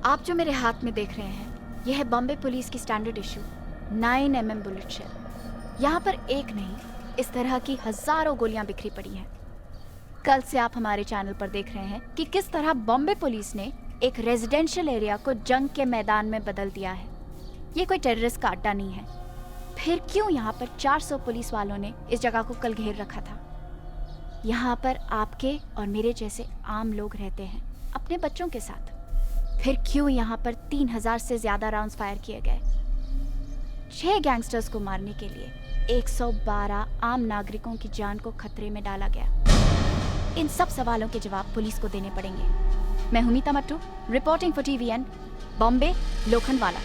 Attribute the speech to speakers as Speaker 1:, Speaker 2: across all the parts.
Speaker 1: आप जो मेरे हाथ में देख रहे हैं, यह है बॉम्बे पुलिस की standard issue 9mm bullet shell. यहाँ पर एक नहीं, इस तरह की हजारों गोलियां बिखरी पड़ी हैं। कल से आप हमारे चैनल पर देख रहे हैं कि किस तरह बॉम्बे पुलिस ने एक रेजिडेंशियल एरिया को जंग के मैदान में बदल दिया है। ये कोई टेररिस्ट का अड्डा नहीं है। फिर क्यों यहाँ पर 400 पुलिस वालों ने इस जगह को कल घेर रखा था? यहाँ पर आपके और मेरे जैसे आम लोग रहते हैं अपने बच्चों के साथ। फिर क्यों यहाँ पर 3000 से ज्यादा राउंड्स फायर किए गए? 6 गैंगस्टर्स को मारने के लिए 112 आम नागरिकों की जान को खतरे में डाला गया। इन सब सवालों के जवाब पुलिस को देने पड़ेंगे। मैं हूं Meeta Mattoo, reporting for TVN, Bombay, Lokhandwala.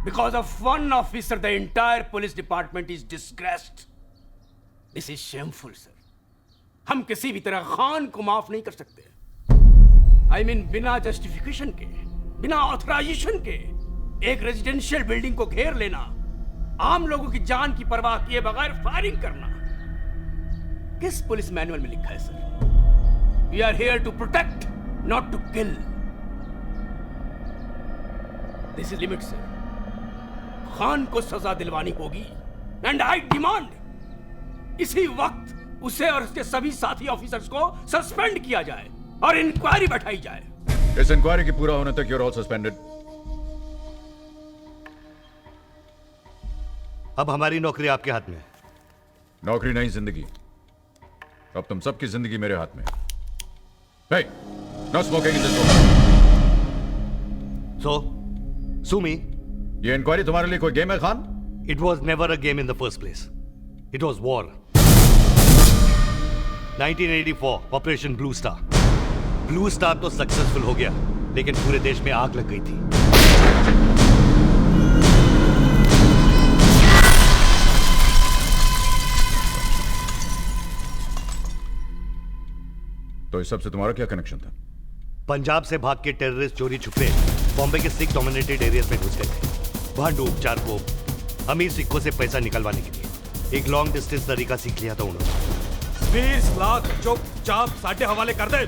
Speaker 2: Because of one officer, the entire police department is disgraced. This is shameful, sir. हम किसी भी तरह खान को माफ नहीं कर सकते। I mean, बिना जस्टिफिकेशन के, बिना ऑथराइजेशन के एक रेजिडेंशियल बिल्डिंग को घेर लेना, आम लोगों की जान की परवाह किए बगैर फायरिंग करना, किस पुलिस मैनुअल में लिखा है sir? We are here to protect, not to kill. This is limit, sir. Khan को सजा दिलवानी होगी एंड आई डिमांड इसी वक्त उसे और उसके सभी साथी ऑफिसर्स को सस्पेंड किया जाए और इंक्वायरी बैठाई जाए।
Speaker 3: इस इंक्वायरी के पूरा होने तक यू आर ऑल सस्पेंडेड।
Speaker 4: अब हमारी नौकरी आपके हाथ में है।
Speaker 3: नौकरी नहीं, जिंदगी। अब तुम सबकी जिंदगी मेरे हाथ में। Hey, no smoking in this room.
Speaker 4: So, sue me.
Speaker 3: ये इंक्वायरी तुम्हारे लिए कोई गेम है Khan?
Speaker 4: It was never a game in the first place. It was war. 1984, Operation Blue Star. Blue Star तो सक्सेसफुल हो गया, लेकिन पूरे देश में आग लग गई थी।
Speaker 3: तो इस सब से तुम्हारा क्या कनेक्शन था?
Speaker 4: पंजाब से भाग के टेररिस्ट चोरी छुपे बॉम्बे के सिख डोमिनेटेड एरियाज में घुस गए थे। वहां डूब चार को अमीर सिखों से पैसा निकलवाने के लिए एक लॉन्ग डिस्टेंस तरीका सीख लिया था उन्होंने।
Speaker 5: 20 लाख चुपचाप साडे हवाले कर दे,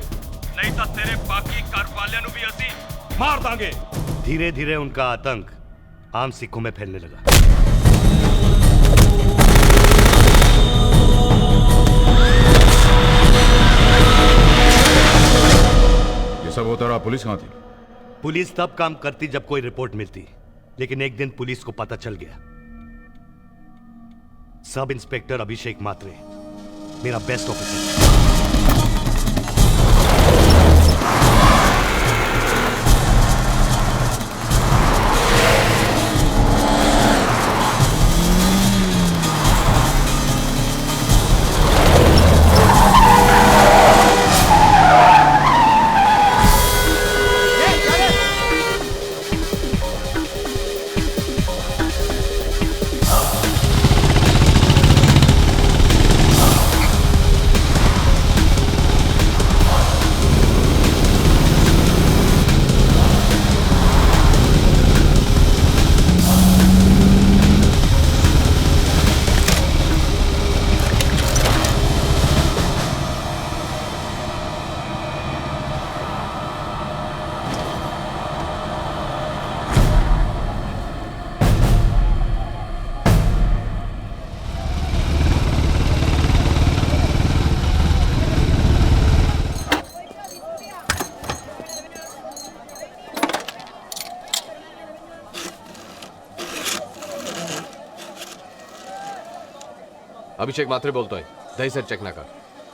Speaker 5: नहीं तो तेरे बाकी घर वालियां नु भी असी मार दांगे।
Speaker 4: धीरे धीरे उनका आतंक आम सिखों में फैलने लगा।
Speaker 3: ये सब होता रहा, पुलिस कहां थी?
Speaker 4: पुलिस तब काम करती जब कोई रिपोर्ट मिलती, लेकिन एक दिन पुलिस को पता चल गया। सब इंस्पेक्टर अभिषेक मात्रे, मेरा बेस्ट ऑफिसर।
Speaker 6: अभिषेक मात्रे बोलतोय दही सर चेक नाका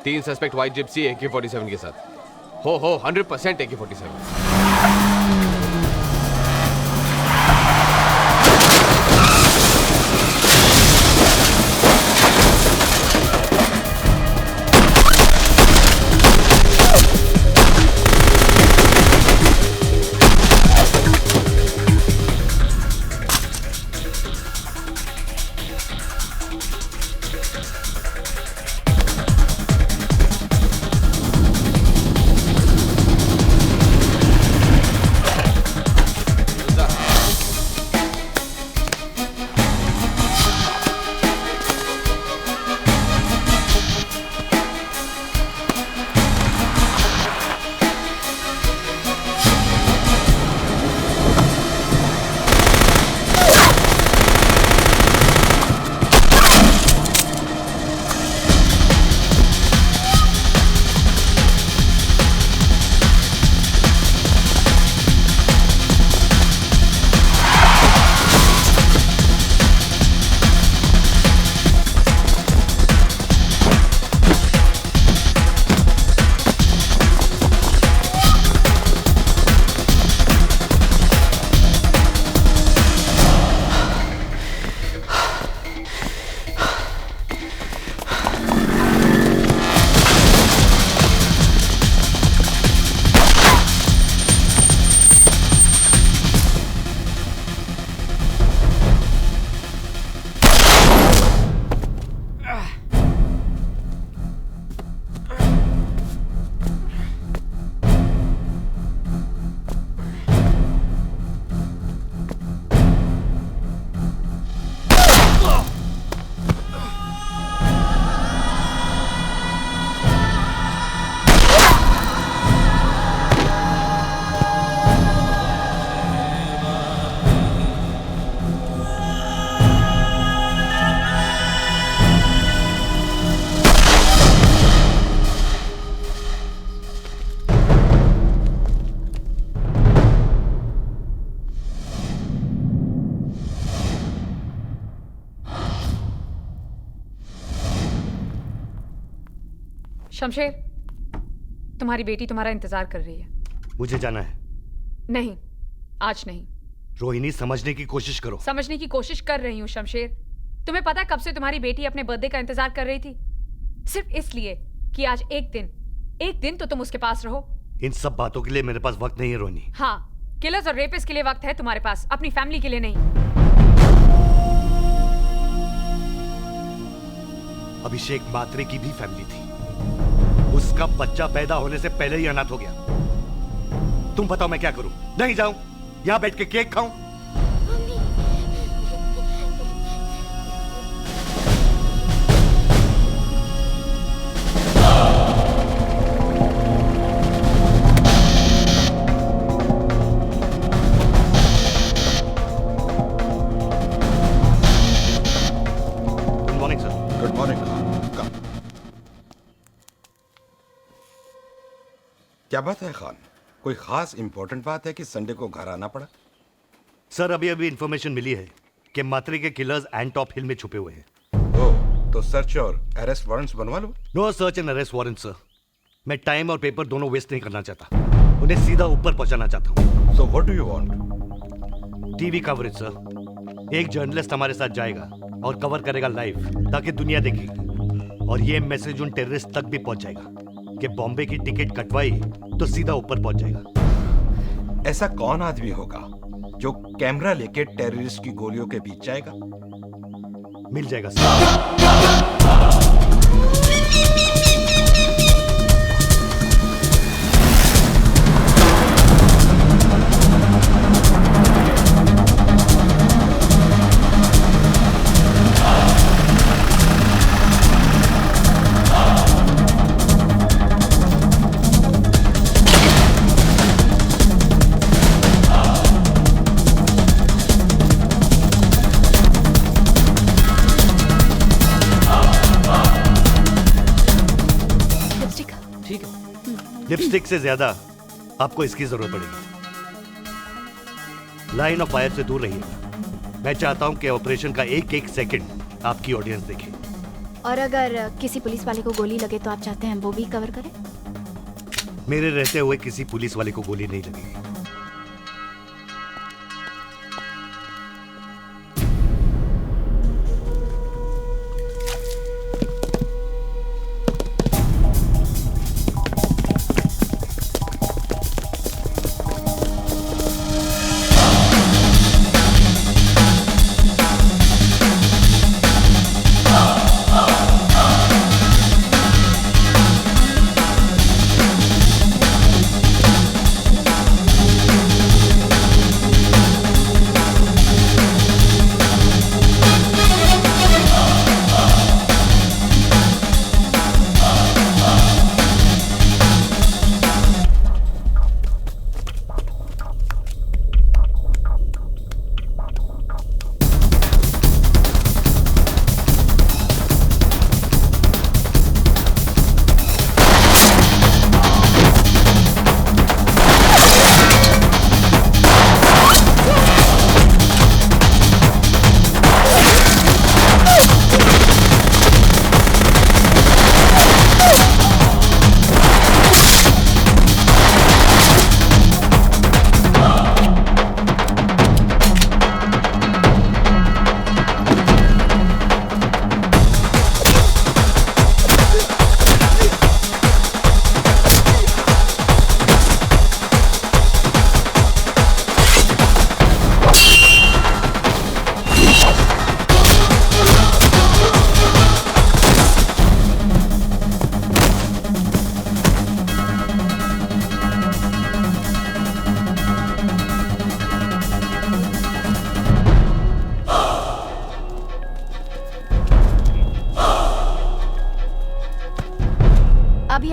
Speaker 6: 3 सस्पेक्ट व्हाईट जिप्सी AK-47 के साथ हो 100% AK-47
Speaker 7: शमशेर, तुम्हारी बेटी तुम्हारा इंतजार कर रही है।
Speaker 4: मुझे जाना है।
Speaker 7: नहीं, आज नहीं।
Speaker 4: रोहिणी, समझने की कोशिश करो।
Speaker 7: समझने की कोशिश कर रही हूँ शमशेर। तुम्हें पता कब से तुम्हारी बेटी अपने बर्थडे का इंतजार कर रही थी? सिर्फ इसलिए कि आज एक दिन तो तुम उसके पास रहो।
Speaker 4: इन सब बातों के लिए मेरे पास वक्त नहीं है रोहिणी।
Speaker 7: हाँ, किलर्स और रेपिस्ट के लिए वक्त है तुम्हारे पास, अपनी फैमिली के लिए नहीं।
Speaker 4: अभिषेक मात्रे की भी फैमिली थी। उसका बच्चा पैदा होने से पहले ही अनाथ हो गया। तुम बताओ मैं क्या करूं? नहीं जाऊं? यहां बैठ के केक खाऊं? Good morning sir.
Speaker 3: Good morning. Come.
Speaker 8: क्या बात है खान? कोई खास इंपॉर्टेंट बात है कि संडे को घर आना पड़ा?
Speaker 4: सर, अभी इंफॉर्मेशन मिली है कि मात्रे के किलर्स एंटॉप हिल में छुपे हुए हैं।
Speaker 8: ओह, तो सर्च और अरेस्ट वारंट्स बनवा लो।
Speaker 4: No search and arrest warrant sir. मैं टाइम और पेपर दोनों वेस्ट नहीं करना चाहता। उन्हें सीधा ऊपर पहुंचाना चाहता हूँ।
Speaker 8: So what do you want?
Speaker 4: TV coverage sir. एक जर्नलिस्ट हमारे साथ जाएगा और कवर करेगा लाइव, ताकि दुनिया देखेगी। और ये मैसेज उन टेररिस्ट तक भी पहुंच जाएगा कि बॉम्बे की टिकट कटवाई तो सीधा ऊपर पहुंच जाएगा।
Speaker 8: ऐसा कौन आदमी होगा जो कैमरा लेके टेररिस्ट की गोलियों के बीच जाएगा?
Speaker 4: मिल जाएगा सर। लिपस्टिक से ज्यादा आपको इसकी जरूरत पड़ेगी। लाइन ऑफ फायर से दूर रहिएगा। मैं चाहता हूं कि ऑपरेशन का एक एक सेकंड आपकी ऑडियंस देखे।
Speaker 1: और अगर किसी पुलिस वाले को गोली लगे तो आप चाहते हैं वो भी कवर करें?
Speaker 4: मेरे रहते हुए किसी पुलिस वाले को गोली नहीं लगेगी।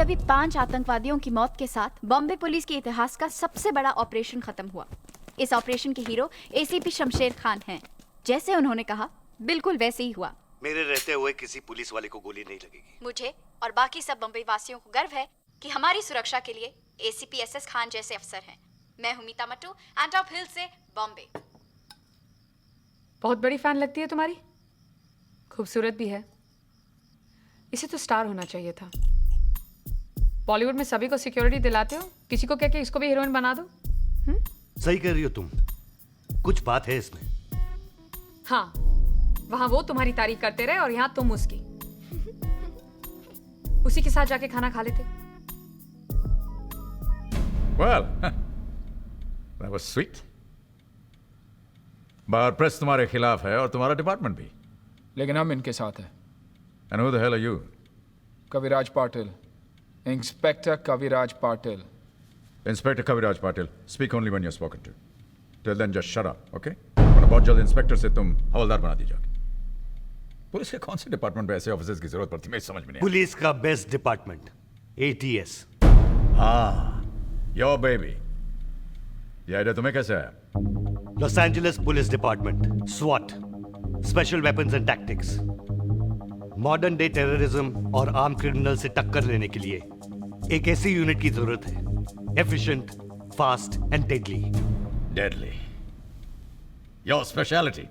Speaker 1: अभी 5 आतंकवादियों की मौत के साथ बॉम्बे पुलिस के इतिहास का सबसे बड़ा ऑपरेशन खत्म हुआ। इस ऑपरेशन के हीरो एसीपी शमशेर खान हैं। जैसे उन्होंने कहा बिल्कुल वैसे ही हुआ।
Speaker 4: मेरे रहते हुए किसी पुलिस वाले को गोली नहीं लगेगी।
Speaker 1: मुझे और बाकी सब बम्बई वासियों को गर्व है कि हमारी सुरक्षा के लिए एसीपी एसएस खान जैसे अफसर हैं। मैं हूं मीता मट्टू, एंड ऑफ हिल से बॉम्बे।
Speaker 7: बहुत बड़ी फैन लगती है तुम्हारी, खूबसूरत भी है। इसे तो स्टार होना चाहिए था। बॉलीवुड में सभी को सिक्योरिटी दिलाते हो, किसी को कह के इसको भी हीरोइन बना दो।
Speaker 4: सही कह रही हो तुम, कुछ बात है इसमें।
Speaker 7: हाँ, वहां वो तुम्हारी तारीफ करते रहे और यहाँ तुम उसकी। उसी के साथ जाके खाना खा लेते।
Speaker 3: Well, that was sweet. बाहर प्रेस तुम्हारे खिलाफ है और तुम्हारा डिपार्टमेंट भी।
Speaker 9: लेकिन हम इनके साथ हैं।
Speaker 3: And who the hell are you?
Speaker 9: Kaviraj Patil, inspector Kaviraj Patil.
Speaker 3: Inspector Kaviraj Patil. Speak only when you're spoken to. Till then, just shut up, okay? वरना बहुत जल्द इंस्पेक्टर से तुम हवलदार बना दी जाओगे। पुलिस के कौन से डिपार्टमेंट में ऐसे ऑफिसर्स की जरूरत पड़ती है, मेरी समझ में नहीं
Speaker 4: पुलिस का बेस्ट डिपार्टमेंट ATS।
Speaker 3: हाँ, योर बेबी। ये आइडिया तुम्हें कैसे आया?
Speaker 4: Los Angeles police department, SWAT, special weapons and tactics. Modern day terrorism और आर्म क्रिमिनल से टक्कर लेने के लिए एक ऐसी यूनिट की जरूरत है, efficient, fast and deadly.
Speaker 3: Deadly. Your speciality.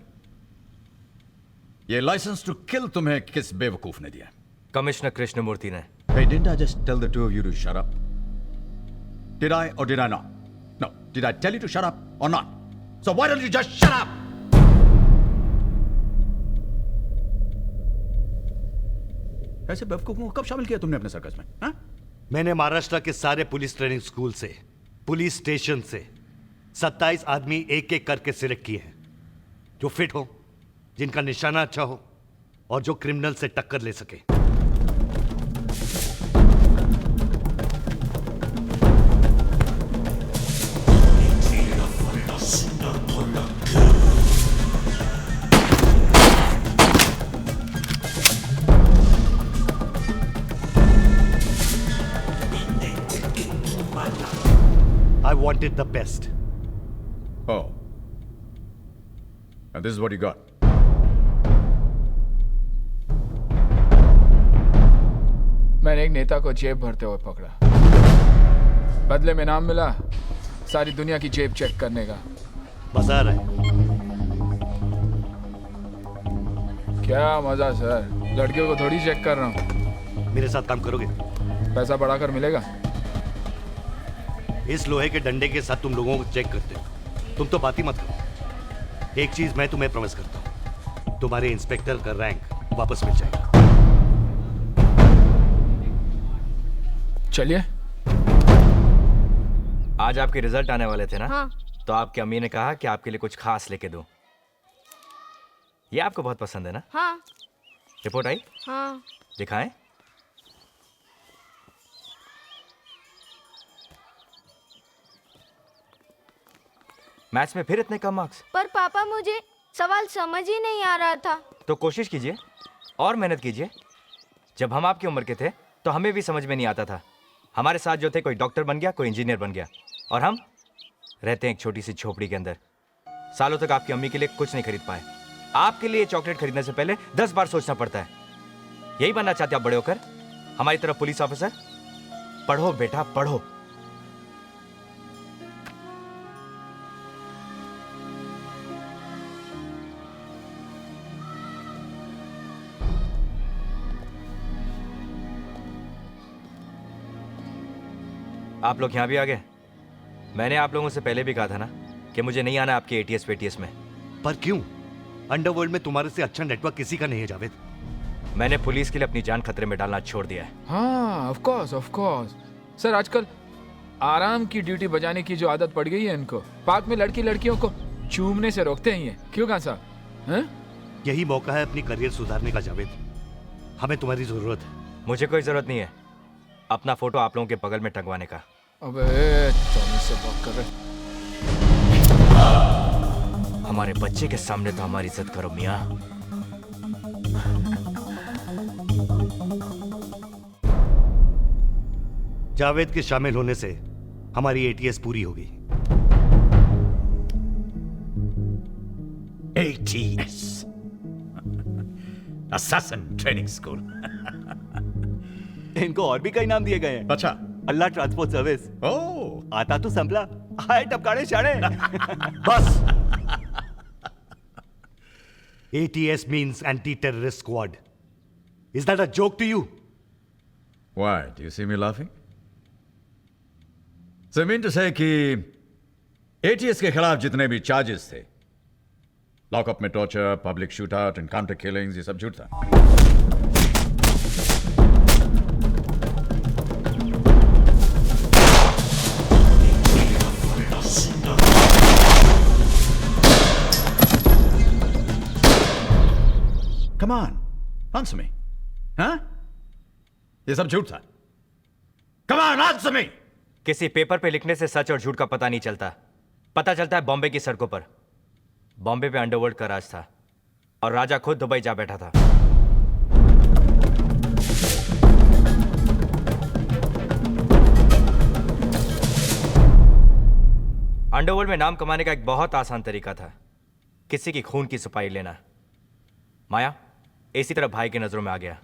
Speaker 3: ये लाइसेंस टू किल तुम्हें किस बेवकूफ ने दिया?
Speaker 4: कमिश्नर कृष्णमूर्ति ने।
Speaker 3: Hey, didn't I just tell the two of you to shut up? Did I or did I not? No. Did I tell you to shut up or not? So why don't you just shut up? ऐसे बेवकूफों को कब शामिल किया तुमने अपने circus में? हाँ?
Speaker 4: मैंने महाराष्ट्र के सारे पुलिस ट्रेनिंग स्कूल से, पुलिस स्टेशन से 27 आदमी एक एक करके सिलेक्ट किए हैं, जो फिट हो, जिनका निशाना अच्छा हो और जो क्रिमिनल से टक्कर ले सके। I wanted the best.
Speaker 3: Oh. And this is what you got.
Speaker 9: मैंने एक नेता को जेब भरते हुए पकड़ा। बदले में नाम मिला सारी दुनिया की जेब चेक करने का।
Speaker 4: मजा आ रहा है।
Speaker 9: क्या मजा सर। लड़कियों को थोड़ी चेक कर रहा हूँ।
Speaker 4: मेरे साथ काम करोगे?
Speaker 9: पैसा बढ़ाकर मिलेगा।
Speaker 4: इस लोहे के डंडे के साथ तुम लोगों को चेक करते हो, तुम तो बात ही मत करो। एक चीज मैं तुम्हें प्रॉमिस करता हूँ, तुम्हारे इंस्पेक्टर का रैंक वापस मिल जाएगा।
Speaker 9: चलिए।
Speaker 10: आज आपके रिजल्ट आने वाले थे ना?
Speaker 11: हाँ।
Speaker 10: तो आपकी अम्मी ने कहा कि आपके लिए कुछ खास लेके दूं। ये आपको बहुत पसंद है ना?
Speaker 11: हाँ।
Speaker 10: रिपोर्ट आई?
Speaker 11: हाँ।
Speaker 10: दिखाएं। मैथ्स में फिर इतने कम मार्क्स?
Speaker 11: पर पापा मुझे सवाल समझ ही नहीं आ रहा था।
Speaker 10: तो कोशिश कीजिए और मेहनत कीजिए। जब हम आपकी उम्र के थे तो हमें भी समझ में नहीं आता था। हमारे साथ जो थे, कोई डॉक्टर बन गया, कोई इंजीनियर बन गया, और हम रहते हैं एक छोटी सी झोपड़ी के अंदर। सालों तक आपकी अम्मी के लिए कुछ नहीं खरीद पाए। आपके लिए चॉकलेट खरीदने से पहले 10 बार सोचना पड़ता है। यही बनना चाहते आप बड़े होकर? हमारी तरफ पुलिस ऑफिसर? पढ़ो बेटा पढ़ो। आप लोग यहाँ भी आ गए। मैंने आप लोगों से पहले भी कहा था ना कि मुझे नहीं आना आपके एटीएस पेटीएस में।
Speaker 4: पर क्यों? अंडरवर्ल्ड में तुम्हारे से अच्छा नेटवर्क किसी का नहीं है जावेद।
Speaker 10: मैंने पुलिस के लिए अपनी जान खतरे में डालना छोड़ दिया है।
Speaker 9: हाँ, ऑफ कोर्स सर। आजकल आराम की ड्यूटी बजाने की जो आदत पड़ गई है इनको, पार्क में लड़कियों को चूमने से रोकते ही हैं। क्यों खान साहब?
Speaker 4: यही मौका है अपनी करियर सुधारने का जावेद। हमें तुम्हारी जरूरत है।
Speaker 10: मुझे कोई जरूरत नहीं है अपना फोटो आप लोगों के बगल में टंगवाने का।
Speaker 9: अबे टॉमी से बात कर रहे।
Speaker 10: हमारे बच्चे के सामने तो हमारी इज्जत करो मियां।
Speaker 4: जावेद के शामिल होने से हमारी एटीएस पूरी होगी।
Speaker 3: ATS Assassin Training School।
Speaker 10: इनको और भी कई नाम दिए गए हैं।
Speaker 3: अच्छा।
Speaker 10: अल्लाह ट्रांसपोर्ट सर्विस।
Speaker 3: ओह,
Speaker 10: आता तो संभला, हाय टपकाड़े शाड़े।
Speaker 4: बस। ATS means anti-terrorist squad. Is that a joke to you?
Speaker 3: why do you see me laughing? So I mean to say कि ATS के खिलाफ जितने भी चार्जेस थे, लॉकअप में torture, public shoot out, encounter killings, ये सब झूठ था। Come on, answer me. हाँ? ये सब झूठ था। Come on, answer me.
Speaker 10: किसी पेपर पे लिखने से सच और झूठ का पता नहीं चलता। पता चलता है बॉम्बे की सड़कों पर। बॉम्बे पे अंडरवर्ल्ड का राज था और राजा खुद दुबई जा बैठा था। अंडरवर्ल्ड में नाम कमाने का एक बहुत आसान तरीका था, किसी की खून की सफाई लेना। माया इसी तरह भाई की नजरों में आ गया।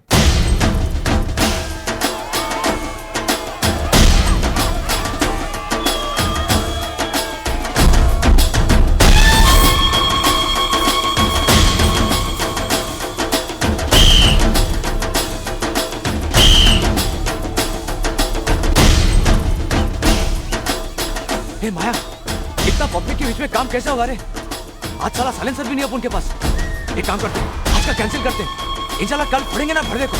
Speaker 6: हे माया, इतना पब्लिक के बीच में काम कैसे होगा रे? आज साला साइलेंसर भी नहीं है उनके पास। एक काम करते हैं, आज का कैंसिल करते हैं। इंशाल्लाह कल पढ़ेंगे ना भरदे को।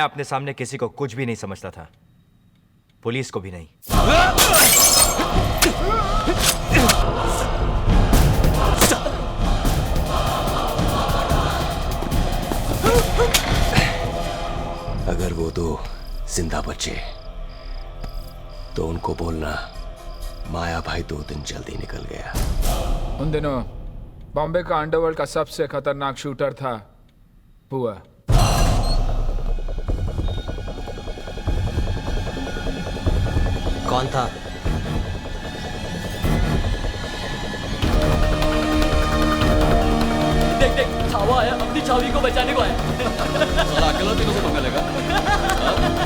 Speaker 10: माया अपने सामने किसी को कुछ भी नहीं समझता था, पुलिस को भी नहीं।
Speaker 2: अगर वो दो जिंदा बचे तो उनको बोलना माया भाई 2 दिन जल्दी निकल गया।
Speaker 9: उन दिनों बॉम्बे का अंडरवर्ल्ड का सबसे खतरनाक शूटर था बुआ।
Speaker 6: कौन था?
Speaker 12: देख देख, छावा आया, अपनी छावी को बचाने को आया। साला अकेला तीनों से पंगा लेगा।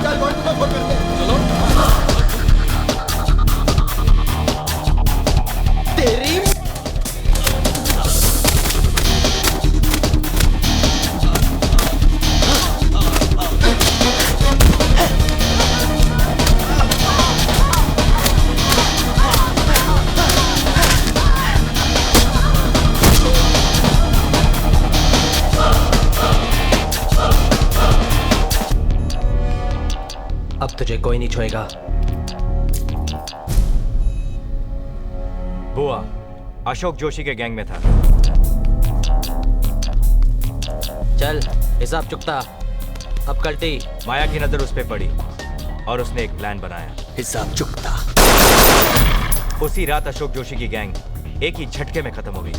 Speaker 12: चल बॉन्ड को फोन करते हैं। चलो। तेरी
Speaker 6: अब तुझे कोई नहीं छुएगा।
Speaker 10: बुआ अशोक जोशी के गैंग में था।
Speaker 6: चल हिसाब चुकता। अब कल्टी।
Speaker 10: माया की नजर उस पे पड़ी और उसने एक प्लान बनाया।
Speaker 2: हिसाब चुकता।
Speaker 10: उसी रात अशोक जोशी की गैंग एक ही झटके में खत्म हो गई।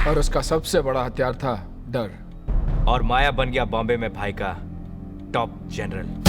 Speaker 9: और उसका सबसे बड़ा हथियार था डर।
Speaker 10: और माया बन गया बॉम्बे में भाई का टॉप जनरल।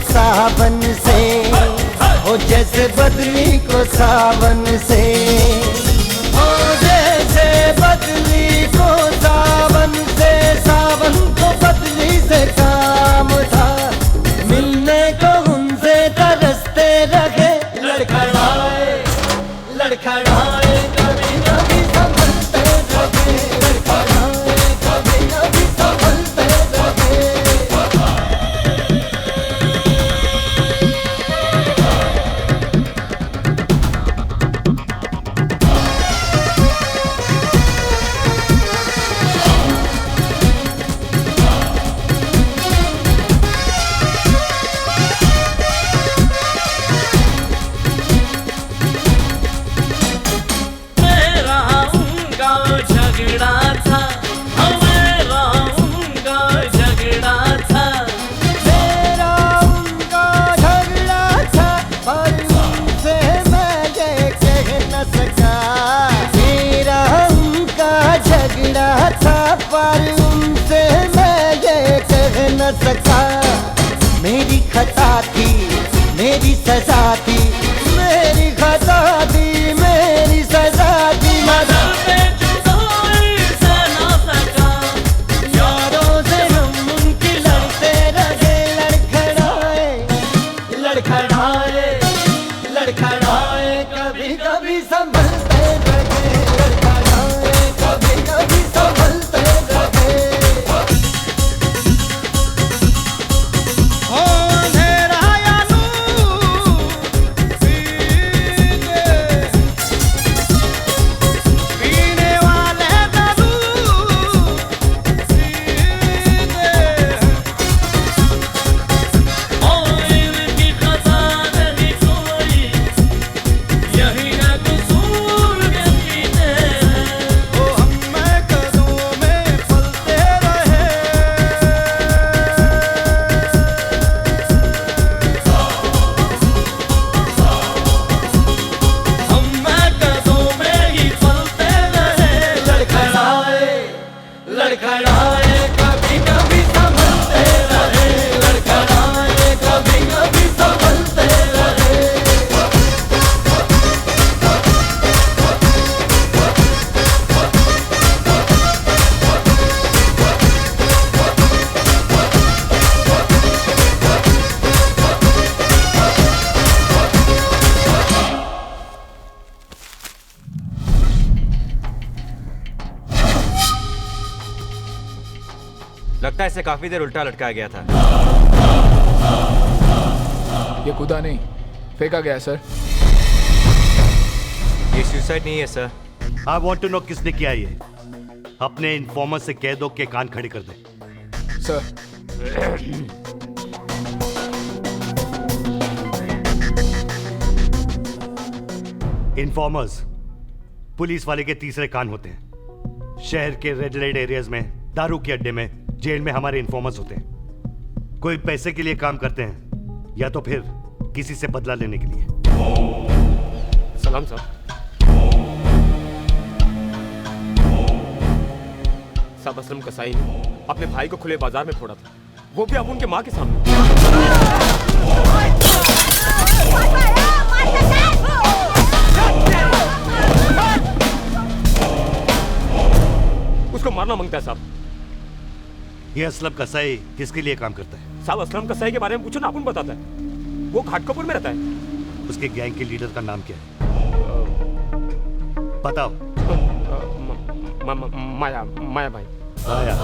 Speaker 13: सावन से ओ जैसे बदली को सावन से ओ जैसे बदली को सावन से सावन को बदली से काम था मिलने को उनसे तरसते रहे लड़खड़ाए
Speaker 12: झगड़ा था, मेरा उनका झगड़ा था,
Speaker 13: मेरा उनका झगड़ा था, पर उनसे मैं ये कह न सका। मेरा उनका झगड़ा था, पर उनसे मैं ये कह न सका। मेरी खता थी, मेरी सजा थी, मेरी खता थी, मेरी सजा थी।
Speaker 12: मदर पे जुदाई से ना सका,
Speaker 13: यारों से हम उनकी लड़ते रहे, लड़खड़ाए लड़खड़ाए लड़खड़ाए, कभी कभी संभलते रहे, लड़खड़ाए कभी कभी संभलते रहे। ओ अंधेरा या नूर, पीने वाले जरूर
Speaker 12: और इनकी खता नहीं कोई, यही है कसूर के पीते हैं।
Speaker 13: ओ हम कदमों में फलते रहे।
Speaker 12: हम कदमों में ही फलते रहे,
Speaker 13: लड़खड़ाए लड़खड़ाए, कभी कभी संभलते रहे, लड़खड़ाए कभी कभी संभलते रहे।
Speaker 10: लगता है इसे काफी देर उल्टा लटकाया गया था।
Speaker 9: ये कूदा नहीं, फेंका गया सर।
Speaker 10: ये सुसाइड नहीं है sir.
Speaker 4: I want to know किसने किया ये। अपने इन्फॉर्मर से कह दो कि कान खड़े कर दे।
Speaker 9: सर
Speaker 4: इन्फॉर्मर्स पुलिस वाले के तीसरे कान होते हैं। शहर के रेड लाइट एरियाज में, दारू के अड्डे में, जेल में हमारे इन्फॉर्मर्स होते हैं। कोई पैसे के लिए काम करते हैं या तो फिर किसी से बदला लेने के लिए।
Speaker 2: सलाम साहब। साहब असलम कसाई ने अपने भाई को खुले बाजार में फोड़ा था, वो भी अब उनके माँ के सामने। उसको मारना मांगता है साहब।
Speaker 4: ये असलम कसाई किसके लिए काम करता है?
Speaker 2: साहब असलम कसाई के बारे में पूछो ना, अपन बताता है। वो घाटकोपुर में रहता है।
Speaker 4: उसके गैंग के लीडर का नाम क्या है? बताओ।
Speaker 2: माया माया भाई।
Speaker 4: माया।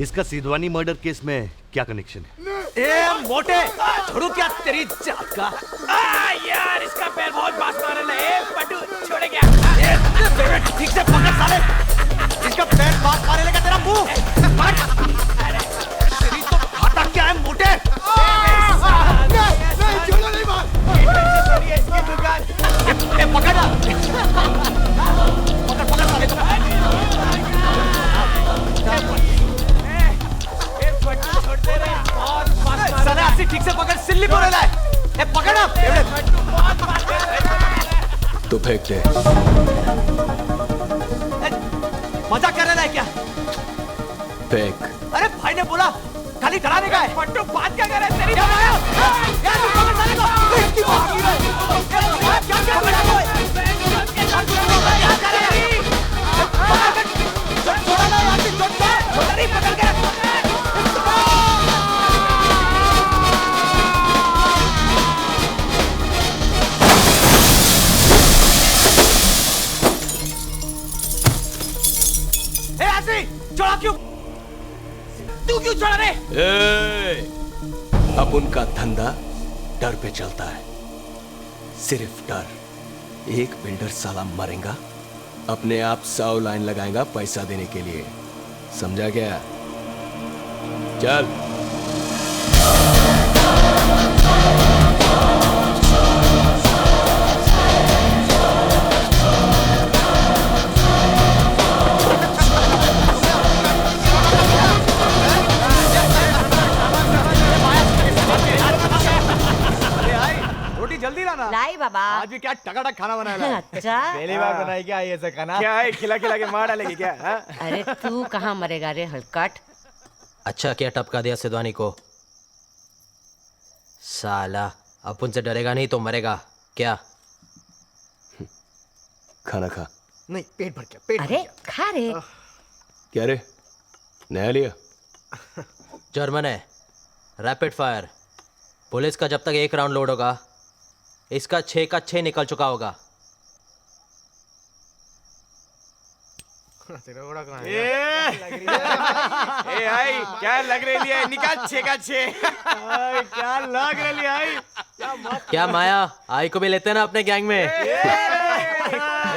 Speaker 4: इसका सिद्धवानी मर्डर केस में क्या कनेक्शन है?
Speaker 6: ए मोटे, छोड़ू क्या तेरी जात का?
Speaker 2: यार इसका पैर बहुत बास मारे ले, पटू छोड़ गया।
Speaker 6: ठीक से पकड़ साले, इसका पैर बात मारे लेगा तेरा मुंह। तेरी तो खाता क्या है मोटे?
Speaker 13: नहीं छोड़ो, नहीं मार।
Speaker 6: ए पकड़ ना, पकड़ साले को। साले ऐसे ठीक से पकड़, सिल्ली बोले लाए। ए पकड़ ना,
Speaker 2: तो फेंक दे।
Speaker 6: मजाक कर रहा है क्या?
Speaker 2: फेंक।
Speaker 6: अरे भाई ने बोला खाली डराने का है। पट्टू बात क्या कर रहा है तेरी? यार तू पकड़ साले को। क्या कर रहा है? क्या कर रहा है? छोड़ा ना यार, छोड़ नहीं पकड़ के। छोड़ा क्यों? तू क्यों छोड़ा रे?
Speaker 2: अब उनका धंधा डर पे चलता है, सिर्फ डर। एक बिल्डर साला मरेगा, अपने आप 100 लाइन लगाएगा पैसा देने के लिए। समझा क्या? चल।
Speaker 6: आज भी क्या टकाटक खाना बनाया?
Speaker 14: अच्छा
Speaker 6: पहली बार बनाई क्या ये ऐसा खाना?
Speaker 2: क्या है, खिला खिला के मार डालेगी क्या?
Speaker 14: अरे तू कहाँ मरेगा रे हलकट।
Speaker 12: अच्छा क्या टपका दिया सिद्धवानी को? साला अपन से डरेगा नहीं तो मरेगा क्या?
Speaker 2: खाना खा।
Speaker 6: नहीं पेट भर क्या? पेट
Speaker 14: अरे खा रे।
Speaker 2: क्या रे, नया लिया?
Speaker 12: जर्मन है, रैपिड फायर। पुलिस का जब तक 1 राउंड लोड होगा, इसका 6 का 6 निकल चुका होगा।
Speaker 2: ए आई क्या लग रही है? निकाल 6 का 6।
Speaker 6: क्या लग रही आई?
Speaker 12: क्या माया, आई को भी लेते ना अपने गैंग में?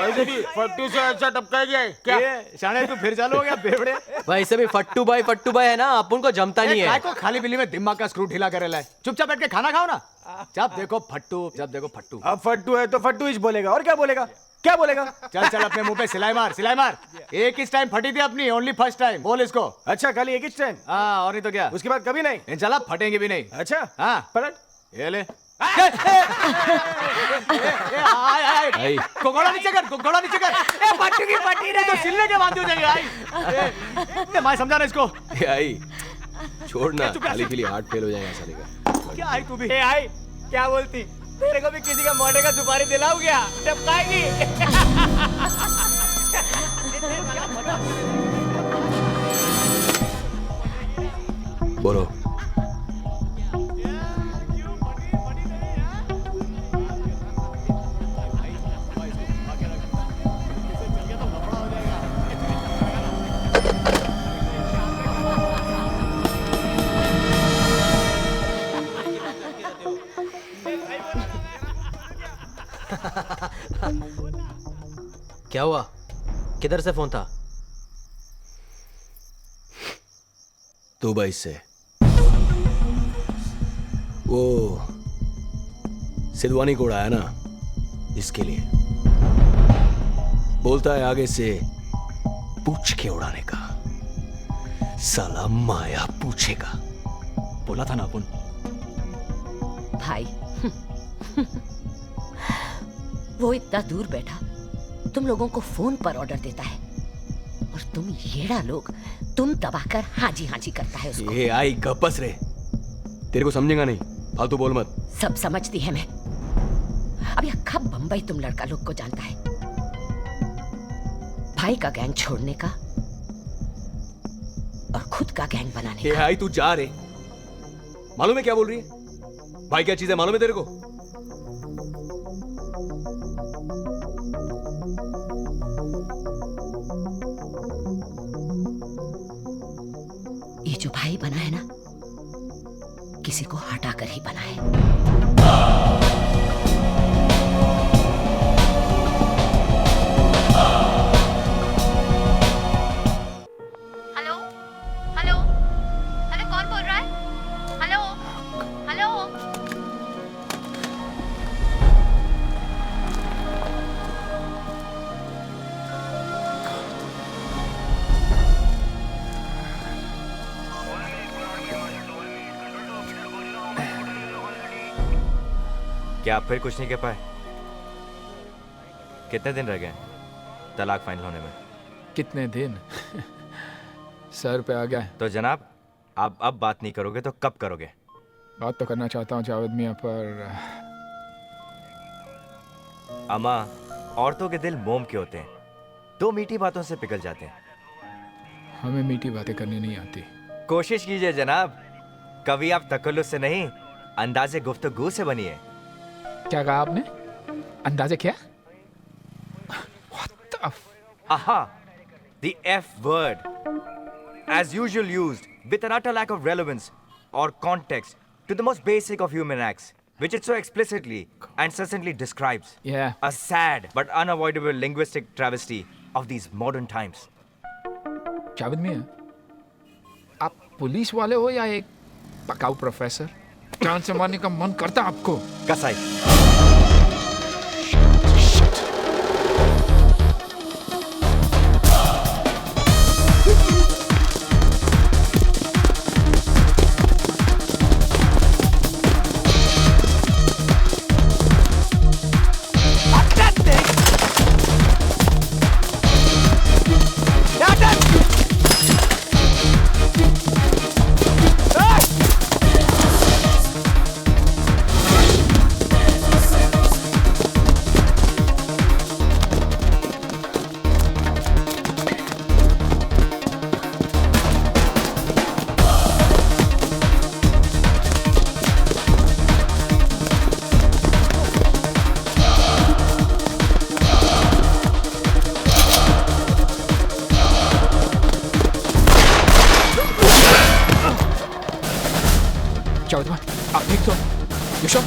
Speaker 2: वैसे भी फट्टू से अच्छा टपका गया है क्या?
Speaker 6: शाने तू फिर चालू हो गया बेवड़े।
Speaker 12: वैसे भी फट्टू भाई है ना, अपन को जमता नहीं है।
Speaker 6: को खाली बिल्ली में दिमाग का स्क्रू ढीला करे लाए। चुपचाप बैठ के खाना खाओ ना। जब देखो फट्टू, जब देखो फट्टू।
Speaker 2: अब फट्टू है तो फट्टू ही बोलेगा, और क्या बोलेगा? क्या बोलेगा?
Speaker 6: चल चल अपने मुंह पे सिलाई मार, सिलाई मार। एक इस टाइम फटी थी अपनी, ओनली फर्स्ट टाइम। बोल इसको।
Speaker 2: अच्छा खाली एक ही टाइम?
Speaker 6: हाँ और नहीं तो क्या,
Speaker 2: उसके बाद कभी नहीं?
Speaker 6: इंशाल्लाह फटेंगे भी नहीं।
Speaker 2: अच्छा
Speaker 6: हाँ
Speaker 2: पलट।
Speaker 6: ये ले।
Speaker 12: आई
Speaker 6: घोड़ा नीचे कर, घोड़ा नीचे कर। ए फट्टू की फटी रे, तो सिलने के बांध हो जाएंगे। आई मैं समझा ना इसको।
Speaker 2: आई छोड़ना, खाली पीली हार्ट फेल हो जाएगा साले का।
Speaker 6: क्या आई तू भी? आई क्या बोलती? तेरे को भी किसी का मोटे का सुपारी दिलाऊं क्या? टपकाएगी।
Speaker 2: बोलो।
Speaker 12: क्या हुआ? किधर से फोन था?
Speaker 2: दुबई से। वो सिद्धवानी को उड़ाया ना, इसके लिए। बोलता है आगे से पूछ के उड़ाने का। साला माया पूछेगा।
Speaker 12: बोला था ना अपन।
Speaker 14: भाई वो इतना दूर बैठा तुम लोगों को फोन पर ऑर्डर देता है, और तुम येड़ा लोग तुम दबाकर हाजी हाजी करता है उसको।
Speaker 2: ये आई गप्पस रे, तेरे को समझेगा नहीं, फालतू बोल मत।
Speaker 14: सब समझती है मैं। अब यह कब बंबई तुम लड़का लोग को जानता है? भाई का गैंग छोड़ने का और खुद का गैंग बनाने
Speaker 2: ये
Speaker 14: का।
Speaker 2: आई तू जा रे, मालूम है क्या बोल रही है? भाई क्या चीज है मालूम है तेरे को?
Speaker 14: ये जो भाई बना है ना, किसी को हटा कर ही बना है।
Speaker 1: हेलो हेलो हेलो, कौन बोल रहा है? Hello hello.
Speaker 10: क्या आप फिर कुछ नहीं कह पाए? कितने दिन रह गए तलाक फाइनल होने में?
Speaker 9: कितने दिन? सर पे आ गया।
Speaker 10: तो जनाब आप अब बात नहीं करोगे तो कब करोगे?
Speaker 9: बात तो करना चाहता हूँ जावेद मियाँ, पर
Speaker 10: अम्मा, औरतों के दिल मोम के होते हैं, 2 मीठी बातों से पिघल जाते हैं।
Speaker 9: हमें मीठी बातें करनी नहीं आती।
Speaker 10: कोशिश कीजिए जनाब, कभी आप तकल्लुफ़ से नहीं अंदाजे गुफ्तगू से बनिए।
Speaker 9: क्या कहा आपने? अंदाजे क्या?
Speaker 10: Aha! The F word, as usual used with an utter lack of relevance or context to the most basic of human acts, which it so explicitly and succinctly describes.
Speaker 9: Yeah.
Speaker 10: A sad but unavoidable linguistic travesty of these modern times.
Speaker 9: Javed मियाँ, आप police वाले हो या एक पकाऊ professor? जान से मारने का मन करता आपको?
Speaker 10: कसाई।
Speaker 9: चौधरी आप ठीक तो? You sure?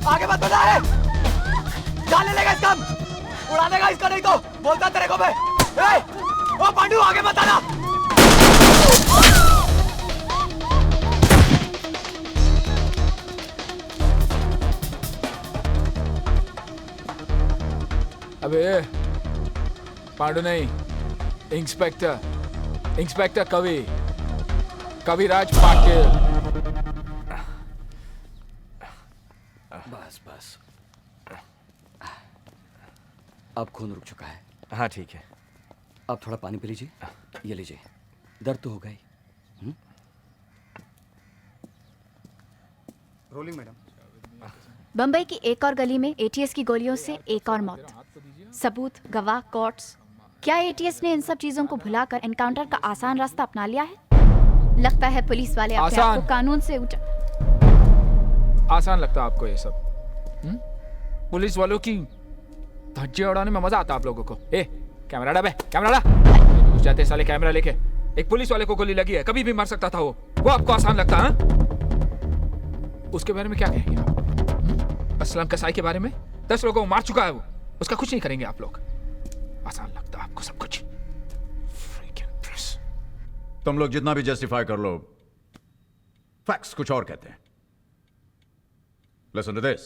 Speaker 6: आगे मत बढ़ा है, जाने लेगा इसका, उड़ा देगा इसका, नहीं तो बोलता तेरे को मैं। ओ पांडू आगे मत आना।
Speaker 9: अबे पांडू नहीं, इंस्पेक्टर कविराज पाटिल।
Speaker 6: बस अब खून रुक चुका है।
Speaker 10: हाँ ठीक है।
Speaker 6: अब थोड़ा पानी पी लीजिए, ये लीजिए, दर्द तो होगा ही।
Speaker 15: Rolling madam.
Speaker 1: बम्बई की एक और गली में एटीएस की गोलियों से एक और मौत। सबूत, गवाह, कोर्ट्स। क्या एटीएस ने इन सब चीजों को भुलाकर एनकाउंटर का आसान रास्ता अपना लिया है? लगता है पुलिस वाले अपने आप को कानून से
Speaker 9: आसान लगता है आपको ये सब? पुलिस वालों की धज्जे उड़ाने में मजा आता है आप लोगों को? ए कैमरा डा बे, कैमरा डा। घुस जाते साले कैमरा लेके। एक पुलिस वाले को गोली लगी है, कभी भी मर सकता था वो आपको आसान लगता है? उसके बारे में क्या कहेंगे आप? असलम कसाई के बारे में 10 लोगों को मार चुका है वो, उसका कुछ नहीं करेंगे आप लोग। आसान लगता है आपको सब कुछ।
Speaker 3: तुम लोग जितना भी जस्टिफाई कर लो, फैक्ट्स कुछ और कहते हैं। Listen to this.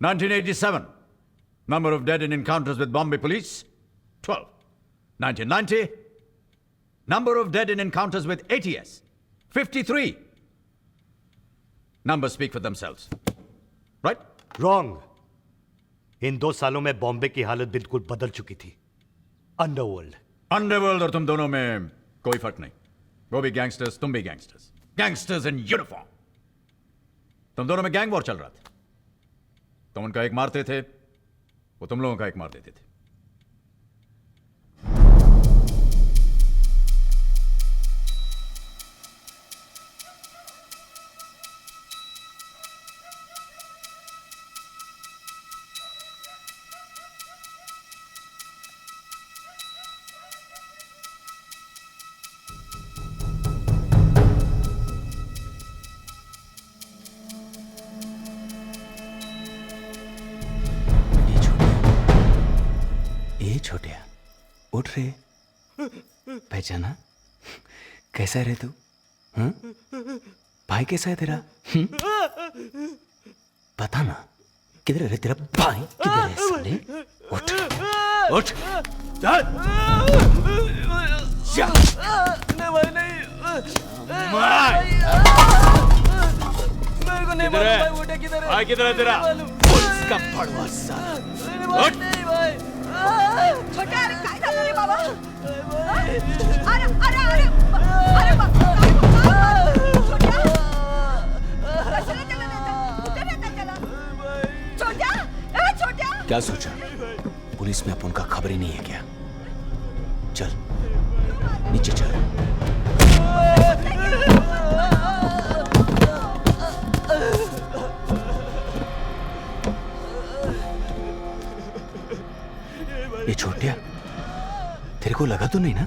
Speaker 3: 1987, number of dead in encounters with Bombay police, 12. 1990, number of dead in encounters with ATS, 53. Numbers speak for themselves. Right?
Speaker 4: Wrong. इन 2 सालों में बॉम्बे की हालत बिल्कुल बदल चुकी थी। अंडरवर्ल्ड
Speaker 3: और तुम दोनों में कोई फर्क नहीं। वो भी गैंगस्टर्स, तुम भी गैंगस्टर्स। Gangsters in uniform. तुम दोनों में गैंग वॉर चल रहा था। तुम उनका एक मारते थे, वो तुम लोगों का एक मार देते थे।
Speaker 6: छोटिया उठ रे, पहचाना? कैसा है रे तू? भाई कैसा है तेरा? बता ना, किधर है रे तेरा भाई? किधर है साले? उठ उठ चल। नहीं भाई नहीं, मेरे को नहीं मालूम भाई। उठे किधर है? भाई किधर है तेरा? पुलिस का पड़वा साला। उठ नहीं भाई।
Speaker 14: छोटा अरे काय झालं रे बाबा? अरे अरे अरे अरे बाबा छोटा कशाला त्याला देता? कुठे देता त्याला? छोटा ए छोटा
Speaker 6: क्या सोचा? पुलिस में अपन का खबर ही नहीं है क्या? चल नीचे चल। ये छोटिया, तेरे को लगा तो नहीं ना?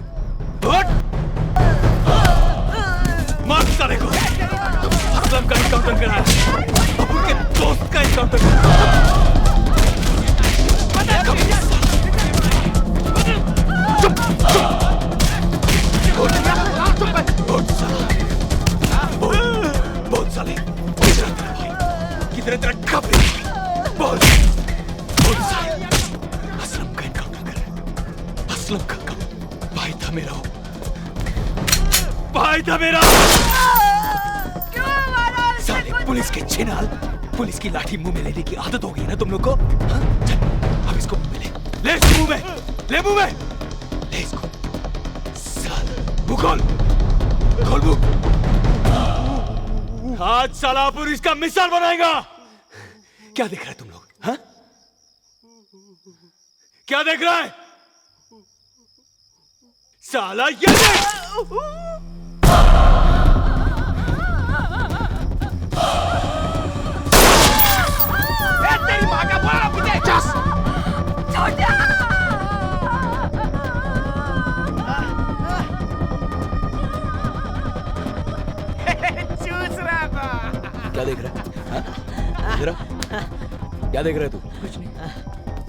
Speaker 5: मार साले को। असलम का एनकाउंटर करा, अब उनके दोस्त का एनकाउंटर करा। बोल साले, किधर तेरा खबर? बोल साले। असलम का एनकाउंटर कर। असलम का भाई था मेरा, भाई था मेरा। साले पुलिस के छिनाल, पुलिस की लाठी मुंह में लेने की आदत हो गई ना तुम लोग को? चल अब इसको मुंह में ले इसको मुंह में।
Speaker 6: ले मुंह में, ले इसको। मुंह खोल, खोल मुंह। आज साला अपन इसका मिसाल बनाएगा। क्या देख रहा है तुम लोग? हाँ? क्या देख रहा है? साला ये देख!
Speaker 14: तेरी माँ का बोला मुझे छोटा चूस रहा था।
Speaker 6: क्या देख रहा है? हाँ? देख रहा? क्या देख रहा है तू?
Speaker 12: कुछ नहीं।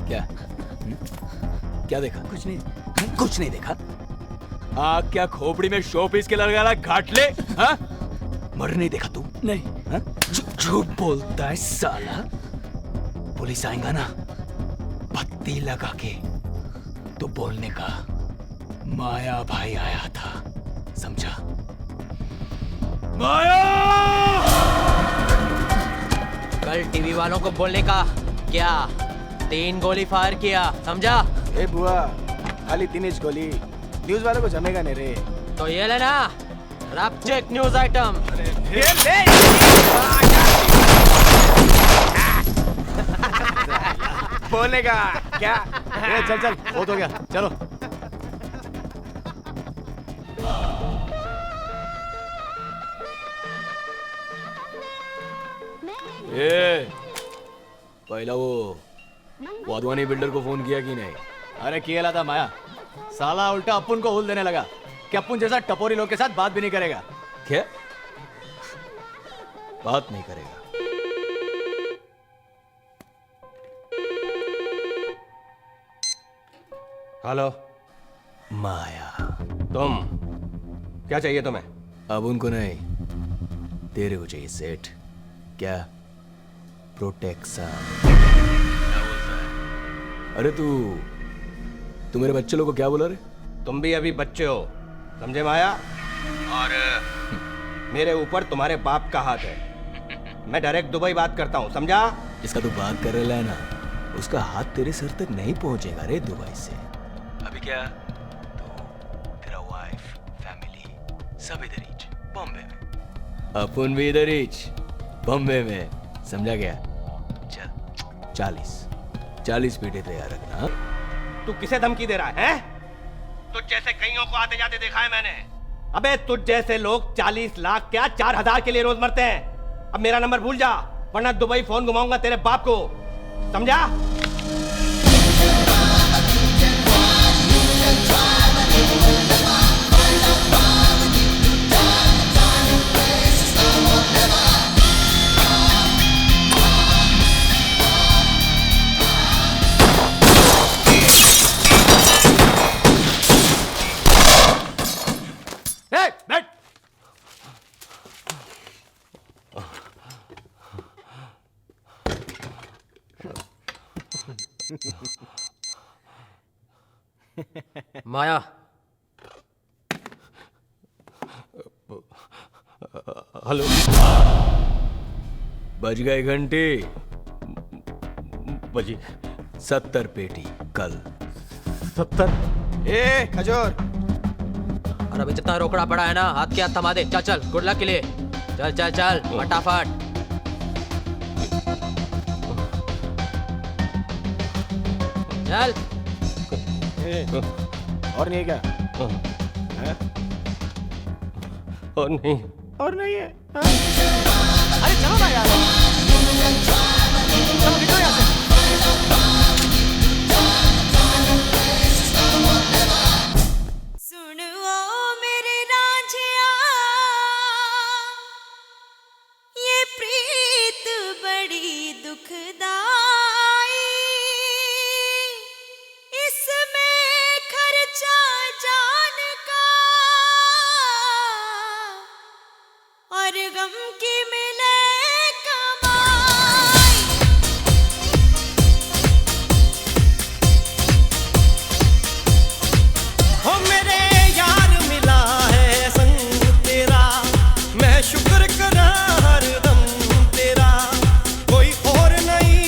Speaker 6: क्या? क्या देखा?
Speaker 12: कुछ नहीं।
Speaker 6: कुछ नहीं देखा? आग क्या खोपड़ी में शोपीस के लगा घाट ले? हाँ? मर नहीं देखा तू? नहीं। हाँ? झूठ बोलता है साला। पुलिस आएगा ना, पत्ती लगा के तो बोलने का माया भाई आया था, समझा? माया!
Speaker 12: कल टीवी वालों को बोलने का क्या? 3 गोली फायर किया, समझा?
Speaker 15: ए बुआ, खाली 3 इंच गोली, न्यूज़ वालों को जमेगा नहीं रे।
Speaker 12: तो ये लेना, रैप चेक न्यूज़ आइटम।
Speaker 15: बोलेगा क्या? ए, चल चल, बहुत हो गया, चलो।
Speaker 6: ए, पहला वो वाधवानी बिल्डर को फोन किया कि नहीं?
Speaker 15: अरे किया था माया, साला उल्टा अपुन को हुल देने लगा कि अपुन जैसा टपोरी लोग के साथ बात भी नहीं करेगा।
Speaker 6: क्या? बात नहीं करेगा?
Speaker 10: हेलो
Speaker 6: माया,
Speaker 10: तुम क्या चाहिए तुम्हें?
Speaker 6: अब उनको नहीं, तेरे को चाहिए सेठ। क्या? प्रोटेक्शन। अरे तू मेरे बच्चे लोग को क्या बोला रे?
Speaker 10: तुम भी अभी बच्चे हो, समझे माया? और मेरे ऊपर तुम्हारे बाप का हाथ है। मैं डायरेक्ट दुबई बात करता हूँ, समझा?
Speaker 6: जिसका तू बात कर रहा है ना, उसका हाथ तेरे सर तक नहीं पहुंचेगा रे दुबई से। अभी क्या? तू, तेरा वाइफ, फैमिली सब इधर ही, बॉम्बे में। अपन भी इधर ही, बॉम्बे में, समझा गया? चल 40 पीटे तैयार रखना। हाँ?
Speaker 10: तू किसे धमकी दे रहा है? तुझ जैसे कईयों को आते जाते देखा है मैंने। अबे तुझ जैसे लोग 40 लाख क्या 4000 के लिए रोज मरते हैं। अब मेरा नंबर भूल जा, वरना दुबई फोन घुमाऊंगा तेरे बाप को, समझा?
Speaker 6: बैठ।
Speaker 12: माया,
Speaker 6: हेलो, बज गए घंटे।
Speaker 10: बजी
Speaker 6: 70 पेटी कल।
Speaker 10: 70?
Speaker 15: ए खजूर,
Speaker 12: और अभी जितना रोकड़ा पड़ा है ना, हाथ के हाथ थमा दे। चल चल, गुड लक के लिए। चल चल चल, फटाफट। चल।
Speaker 15: और नहीं है क्या?
Speaker 10: है? और नहीं।
Speaker 15: और नहीं है?
Speaker 12: अरे चलो ना यार, चलो निकलो यहाँ से।
Speaker 13: शुक्र करा हरदम तेरा, कोई और नहीं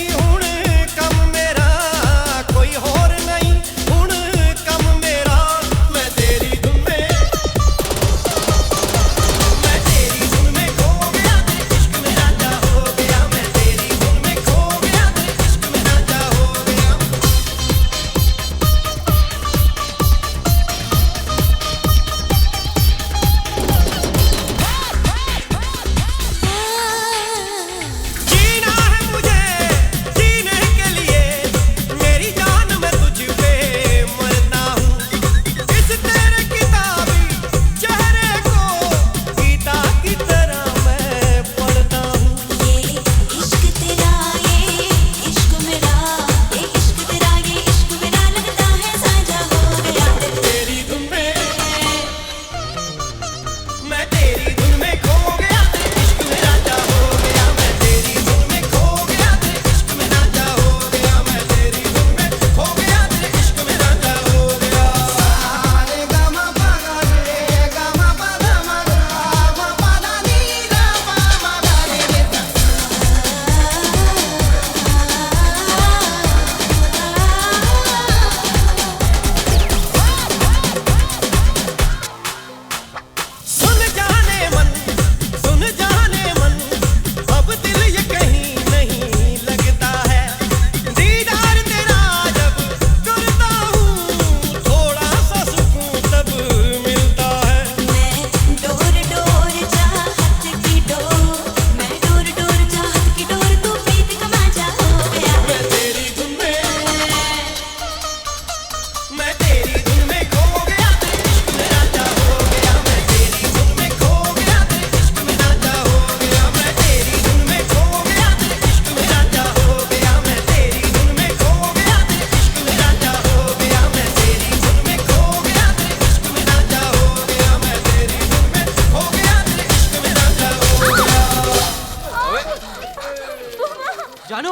Speaker 12: जानू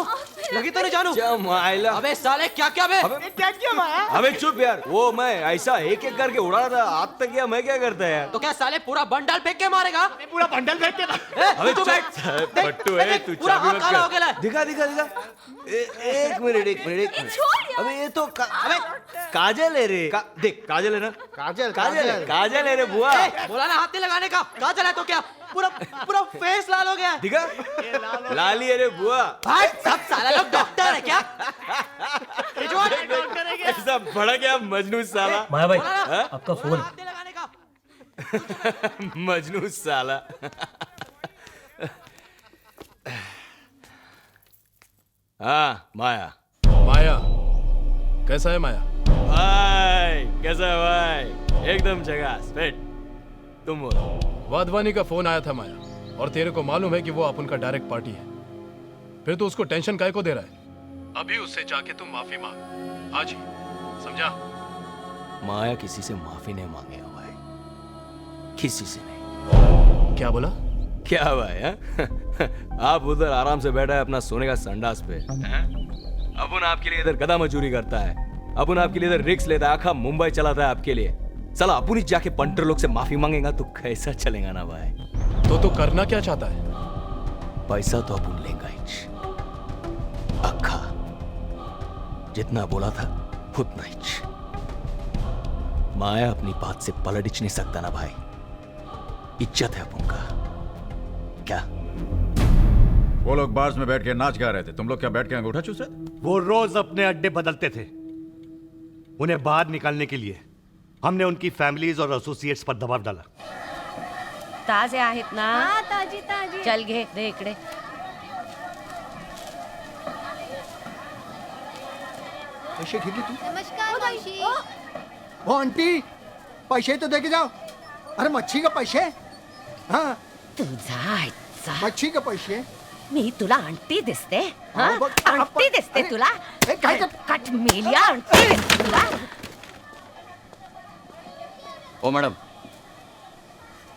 Speaker 12: लगी तो नहीं जानू?
Speaker 6: जमाइला।
Speaker 12: अबे साले क्या क्या बे?
Speaker 14: क्या किया माया?
Speaker 6: अबे चुप यार, वो मैं ऐसा एक एक करके उड़ा रहा था, आज तक किया मैं क्या करता है यार?
Speaker 12: तो क्या साले पूरा बंडल फेंक के मारेगा?
Speaker 14: पूरा बंडल फेंक के
Speaker 6: अबे
Speaker 12: तू बैठ।
Speaker 6: पट्टू है तू,
Speaker 12: पूरा
Speaker 6: चाबी
Speaker 12: हाथ
Speaker 6: मत
Speaker 12: काला हो
Speaker 6: कर।
Speaker 12: गया है।
Speaker 6: दिखा दिखा दिखा। एक मिनट। अबे ये तो अबे काजल है रे। देख काजल है ना? काजल है रे बुआ।
Speaker 12: बोला ना हाथ नहीं लगाने का। कहाँ चला तो क्या? पूरा फेस लाल हो गया।
Speaker 6: दिखा? लाली है रे बुआ।
Speaker 12: भाई सब साला लोग डॉक्टर है क्या?
Speaker 6: ऐसा बड़ा क्या मजनू साला।
Speaker 12: माया भाई,
Speaker 6: हाँ?
Speaker 12: आपका फोन।
Speaker 6: मजनू साला। हाँ माया।
Speaker 5: माया कैसा है माया?
Speaker 6: भाई कैसा है भाई? एकदम झकास। फिट। तुम बोलो।
Speaker 5: वाधवानी का फोन आया था माया, और तेरे को मालूम है कि वो अपन का डायरेक्ट पार्टी है, फिर तो उसको टेंशन काहे को दे रहा है? अभी उससे जाके तुम माफी मांग आज ही, समझा?
Speaker 6: माया किसी से माफी नहीं मांगेगा भाई, किसी से नहीं।
Speaker 5: क्या बोला?
Speaker 6: क्या भाई है? आप उधर आराम से बैठा है अपना सोने का संडास पे, अपन आपके लिए इधर गधा मजूरी करता है, अपन आपके लिए इधर रिक्स लेता है, आखा मुंबई चलाता है आपके लिए। साला अपन ही जाके पंटर लोग से माफी मांगेगा तो कैसा चलेगा ना भाई?
Speaker 5: तो करना क्या चाहता है?
Speaker 6: पैसा तो अपन लेगा ही, अक्खा जितना बोला था उतना ही। माया अपनी बात से पलट नहीं सकता ना भाई, इज्जत है अपन का। क्या
Speaker 3: वो लोग बार्स में बैठ के नाच गा रहे थे, तुम लोग क्या बैठ के अंगूठा चूस रहे थे?
Speaker 4: वो रोज अपने अड्डे बदलते थे, उन्हें बाहर निकालने के लिए हमने उनकी फैमिलीज और एसोसिएट्स पर दबाव डाला।
Speaker 16: ताजे आहेत ना?
Speaker 11: हाँ ताजी ताजी।
Speaker 16: चल घे दे इकडे।
Speaker 17: पैसे घेतले तू?
Speaker 11: नमस्कार मावशी।
Speaker 17: हो आंटी, पैसे तो दे के जाओ। अरे मच्छी का पैसे? हाँ
Speaker 16: तुझा
Speaker 17: मच्छी का पैसे?
Speaker 16: मी तुला आंटी दिसते? हाँ?
Speaker 17: हाँ, बघ,
Speaker 16: आंटी दिसते
Speaker 17: अरे,
Speaker 16: तुला?
Speaker 17: ए, काय कर-
Speaker 16: कट मेलिया आंटी दिसते तुला?
Speaker 15: ओ मैडम,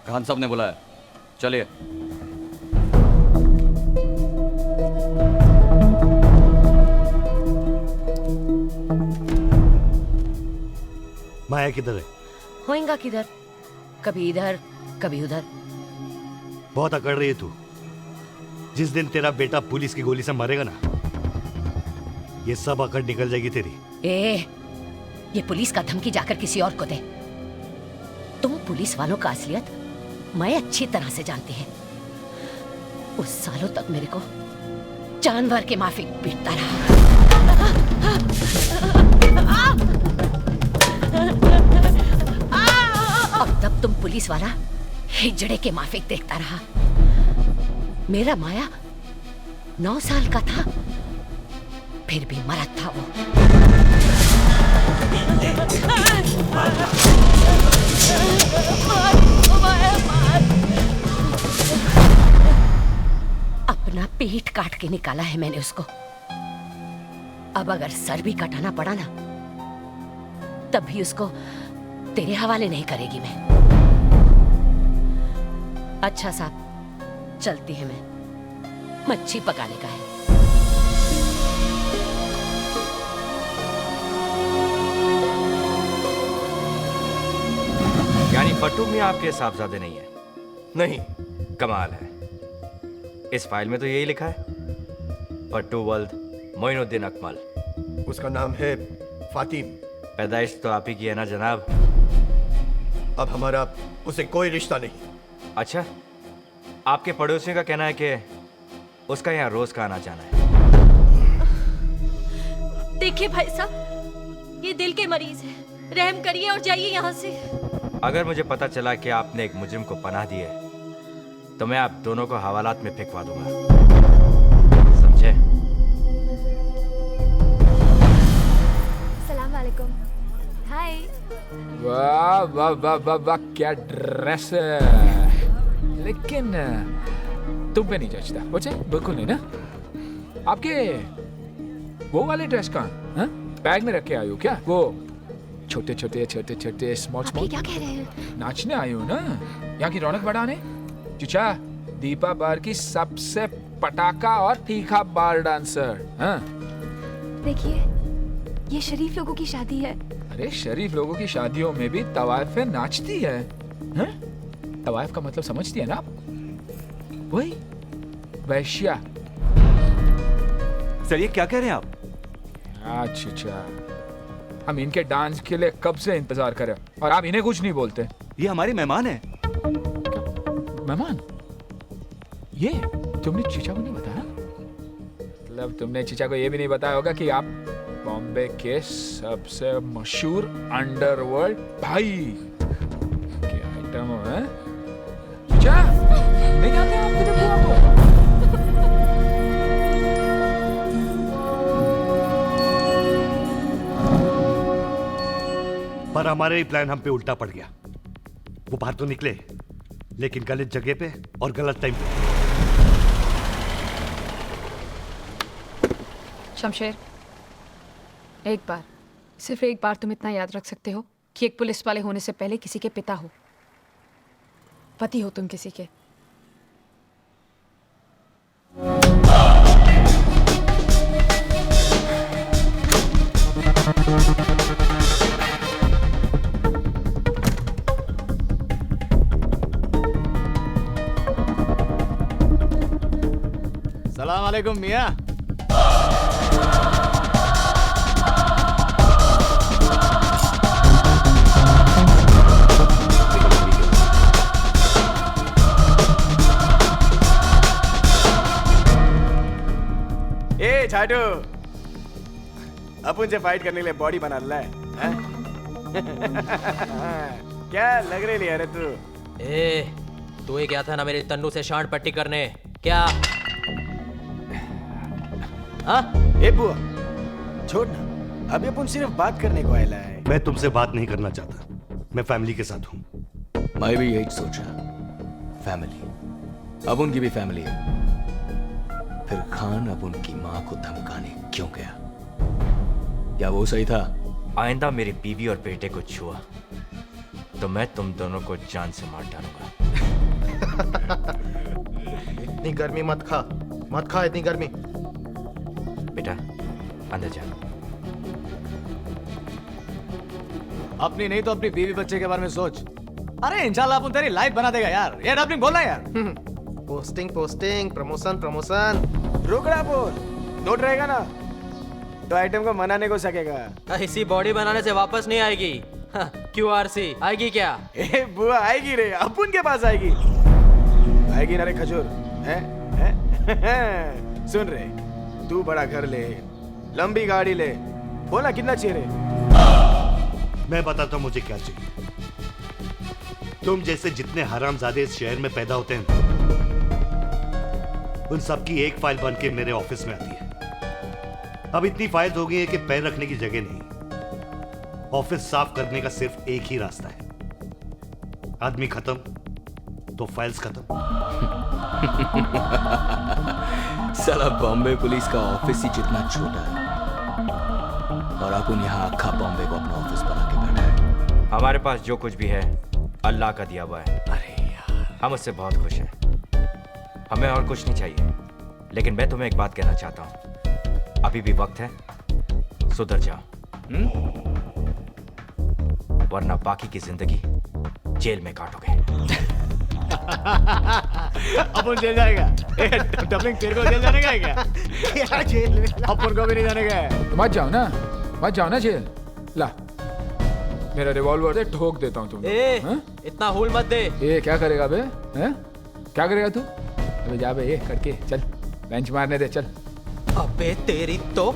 Speaker 15: खान साहब ने बुलाया, चलिए।
Speaker 4: माया किधर है?
Speaker 16: होएगा किधर? कभी इधर कभी उधर।
Speaker 4: बहुत अकड़ रही है तू। जिस दिन तेरा बेटा पुलिस की गोली से मरेगा ना, ये सब अकड़ निकल जाएगी तेरी।
Speaker 16: ए, ये पुलिस का धमकी जाकर किसी और को दे। तुम पुलिस वालों का असलियत मैं अच्छी तरह से जानती है। उस सालों तक मेरे को जानवर के माफिक पीटता रहा। अब तब तुम पुलिस वाला हिजड़े के माफिक देखता रहा। मेरा माया 9 साल का था, फिर भी मरद था वो। अपना पीठ काट के निकाला है मैंने उसको। अब अगर सर भी कटाना पड़ा ना, तब भी उसको तेरे हवाले नहीं करेगी मैं। अच्छा साहब, चलती है मैं, मच्छी पकाने का है।
Speaker 10: यानी पट्टू में आपके साहबजादे नहीं है? नहीं। कमाल है, इस फाइल में तो यही लिखा है, पट्टू वल्द मोइनुद्दीन अकमल।
Speaker 18: उसका नाम है फातिम।
Speaker 10: पैदाइश तो आप ही की है ना जनाब?
Speaker 18: अब हमारा उसे कोई रिश्ता नहीं।
Speaker 10: अच्छा, आपके पड़ोसियों का कहना है कि उसका यहाँ रोज का आना जाना है।
Speaker 19: देखिए भाई साहब, ये दिल के मरीज है, रहम करिए और जाइए यहाँ से।
Speaker 10: अगर मुझे पता चला कि आपने एक मुजरिम को पनाह दी है, तो मैं आप दोनों को हवालात में फेंकवा दूंगा, समझे?
Speaker 11: सलाम वालेकुम। हाय।
Speaker 9: वाह वाह वाह वाह वाह, क्या ड्रेस है। लेकिन तुम पे नहीं जचता। मुझे बिल्कुल नहीं ना। आपके वो वाले ड्रेस कहाँ? हाँ? बैग में रख के आई हो क्या? वो छोटे छोटे छोटे छोटे स्मॉल स्मॉल।
Speaker 1: क्या कह रहे हैं?
Speaker 9: नाचने आई हो ना, यहाँ की रौनक बढ़ाने। चुचा दीपा बार की सबसे पटाखा और तीखा बार डांसर। हाँ?
Speaker 1: देखिए, ये शरीफ लोगों की शादी है।
Speaker 9: अरे शरीफ लोगों की शादियों में भी तवाइफें नाचती है। हाँ? तवाइफ का मतलब समझती है ना आप? वही वैश्या।
Speaker 6: सर ये क्या कह रहे हैं आप?
Speaker 9: अच्छा, हम इनके डांस के लिए कब से इंतजार करें और आप इन्हें कुछ नहीं बोलते।
Speaker 6: ये हमारी मेहमान है।
Speaker 9: मेहमान? ये तुमने चीचा को नहीं बताया? मतलब तुमने चीचा को ये भी नहीं बताया होगा कि आप बॉम्बे के सबसे मशहूर अंडरवर्ल्ड भाई के आइटम हो, हैं? चीचा, नहीं जानते आप मेरे बुआ को?
Speaker 4: पर हमारा ही प्लान हम पे उल्टा पड़ गया। वो बाहर तो निकले, लेकिन गलत जगह पे और गलत टाइम पे।
Speaker 7: शमशेर, एक बार, सिर्फ एक बार तुम इतना याद रख सकते हो कि एक पुलिस वाले होने से पहले किसी के पिता हो, पति हो तुम किसी के।
Speaker 15: सलाम वालेकुम मियाँ।
Speaker 6: ए छाटू, अपन से फाइट करने के लिए बॉडी बना रहा है? क्या लग रही है रे तू?
Speaker 12: तू ही गया था ना मेरी तन्नू से शांड पट्टी करने, क्या?
Speaker 6: हाँ? ए बुआ, छोड़ ना, अभी अपन सिर्फ बात करने को आया है।
Speaker 4: मैं तुमसे बात नहीं करना चाहता, मैं फैमिली के साथ हूँ।
Speaker 15: मैं भी यही सोचा, फैमिली, अब उनकी भी फैमिली है। फिर खान अब उनकी माँ को धमकाने क्यों गया? क्या वो सही था?
Speaker 10: आइंदा मेरी बीवी और बेटे को छुआ तो मैं तुम दोनों को जान से मार डालूंगा।
Speaker 18: इतनी गर्मी मत खा इतनी गर्मी।
Speaker 10: बेटा अंदर जा।
Speaker 15: अपनी नहीं तो अपनी बीवी बच्चे के बारे में सोच। अरे इंशाल्लाह अपन तेरी लाइफ बना देगा यार। ये डबलिंग बोलना यार।
Speaker 18: Posting promotion.
Speaker 6: रुकना बोल, नोट रहेगा ना तो आइटम को मनाने को सकेगा।
Speaker 12: इसी बॉडी बनाने से वापस नहीं आएगी। QRC आएगी क्या?
Speaker 6: ए बुआ आएगी रे, अपन के पास आएगी। आएगी ना रे खजूर, हैं? सुन रे, तू बड़ा घर ले, लंबी गाड़ी ले, बोला कितना चाहिए रे?
Speaker 4: मैं बताता हूं मुझे क्या चाहिए। तुम जैसे जितने हरामजादे इस शहर में पैदा होते हैं, उन सबकी एक फाइल बन के मेरे ऑफिस में आती है। अब इतनी फाइल्स हो गई है कि पैर रखने की जगह नहीं। ऑफिस साफ करने का सिर्फ एक ही रास्ता है, आदमी खत्म तो फाइल्स खत्म।
Speaker 15: साला बॉम्बे पुलिस का ऑफिस ही जितना छोटा है और अपन यहाँ अक्खा बॉम्बे को अपना ऑफिस बना के बैठा है।
Speaker 10: हमारे पास जो कुछ भी है अल्लाह का दिया हुआ है।
Speaker 15: अरे यार,
Speaker 10: हम उससे बहुत खुश हैं। हमें और कुछ नहीं चाहिए। लेकिन मैं तुम्हें एक बात कहना चाहता हूँ, अभी भी वक्त है, सुधर जाओ, वरना बाकी की जिंदगी जेल में काटोगे।
Speaker 15: अपन जेल जाएगा? डबलिंग तेरे को जेल जाने का है क्या? जेल में अपन को भी नहीं जाने का है।
Speaker 9: मत जाओ ना जेल। ला मेरा रिवॉल्वर से ठोक देता हूँ तुमको।
Speaker 12: इतना हुल मत दे।
Speaker 9: क्या करेगा बे? क्या करेगा तू? अबे जा बे, करके चल, बेंच मारने दे, चल।
Speaker 12: अबे तेरी तो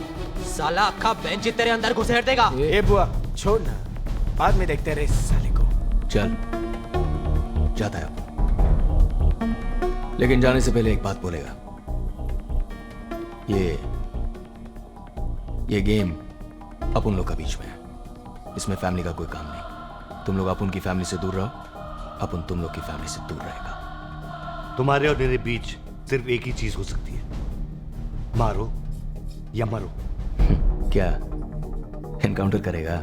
Speaker 12: साला अक्खा बेंच तेरे अंदर घुसेड़ देगा।
Speaker 6: ए बुआ छोड़ ना, बाद में देखते रहे साले को।
Speaker 15: चल जाता है, लेकिन जाने से पहले एक बात बोलेगा। ये गेम अपन लोग का बीच में है, इसमें फैमिली का कोई काम नहीं। तुम लोग अपन की फैमिली से दूर रहो, अपन तुम लोग की फैमिली से दूर रहेगा।
Speaker 4: तुम्हारे और मेरे बीच सिर्फ एक ही चीज हो सकती है, मारो या मरो।
Speaker 15: क्या एनकाउंटर करेगा?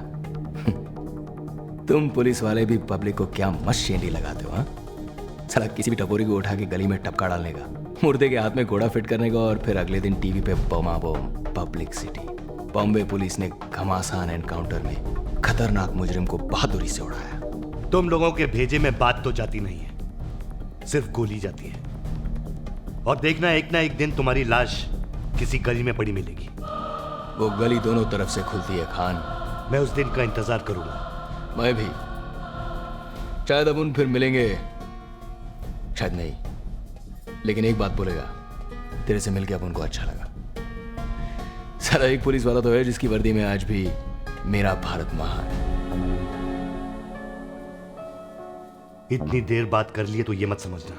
Speaker 15: तुम पुलिस वाले भी पब्लिक को क्या मस्त शेंडी लगाते हो? हाँ, साला किसी भी टपोरी को उठा के गली में टपका डालने का, मुर्दे के हाथ में घोड़ा फिट करने का और फिर अगले दिन टीवी पे बमा बम पब्लिसिटी। बॉम्बे पुलिस ने घमासान एनकाउंटर में खतरनाक मुजरिम को बहादुरी से उड़ाया।
Speaker 4: तुम लोगों के भेजे में बात तो जाती नहीं है, सिर्फ गोली जाती है। और देखना एक ना एक दिन तुम्हारी लाश किसी गली में पड़ी मिलेगी।
Speaker 15: वो गली दोनों तरफ से खुलती है खान।
Speaker 4: मैं उस दिन का इंतजार करूंगा।
Speaker 15: मैं भी। शायद अब उन फिर मिलेंगे, शायद नहीं, लेकिन एक बात बोलेगा, तेरे से मिलके अब उनको अच्छा लगा। सारा एक पुलिस वाला तो है जिसकी वर्दी में आज भी मेरा भारत महान है।
Speaker 4: इतनी देर बात कर लिए तो ये मत समझना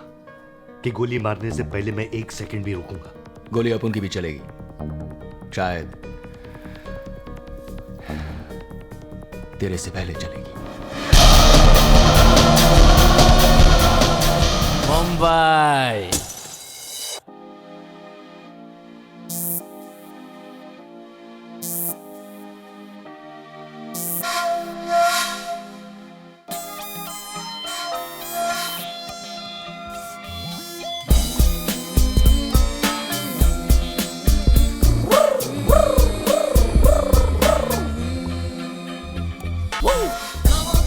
Speaker 4: कि गोली मारने से पहले मैं एक सेकंड भी रुकूंगा।
Speaker 15: गोली अपन की भी चलेगी, शायद तेरे से पहले चलेगी।
Speaker 12: Mumbai.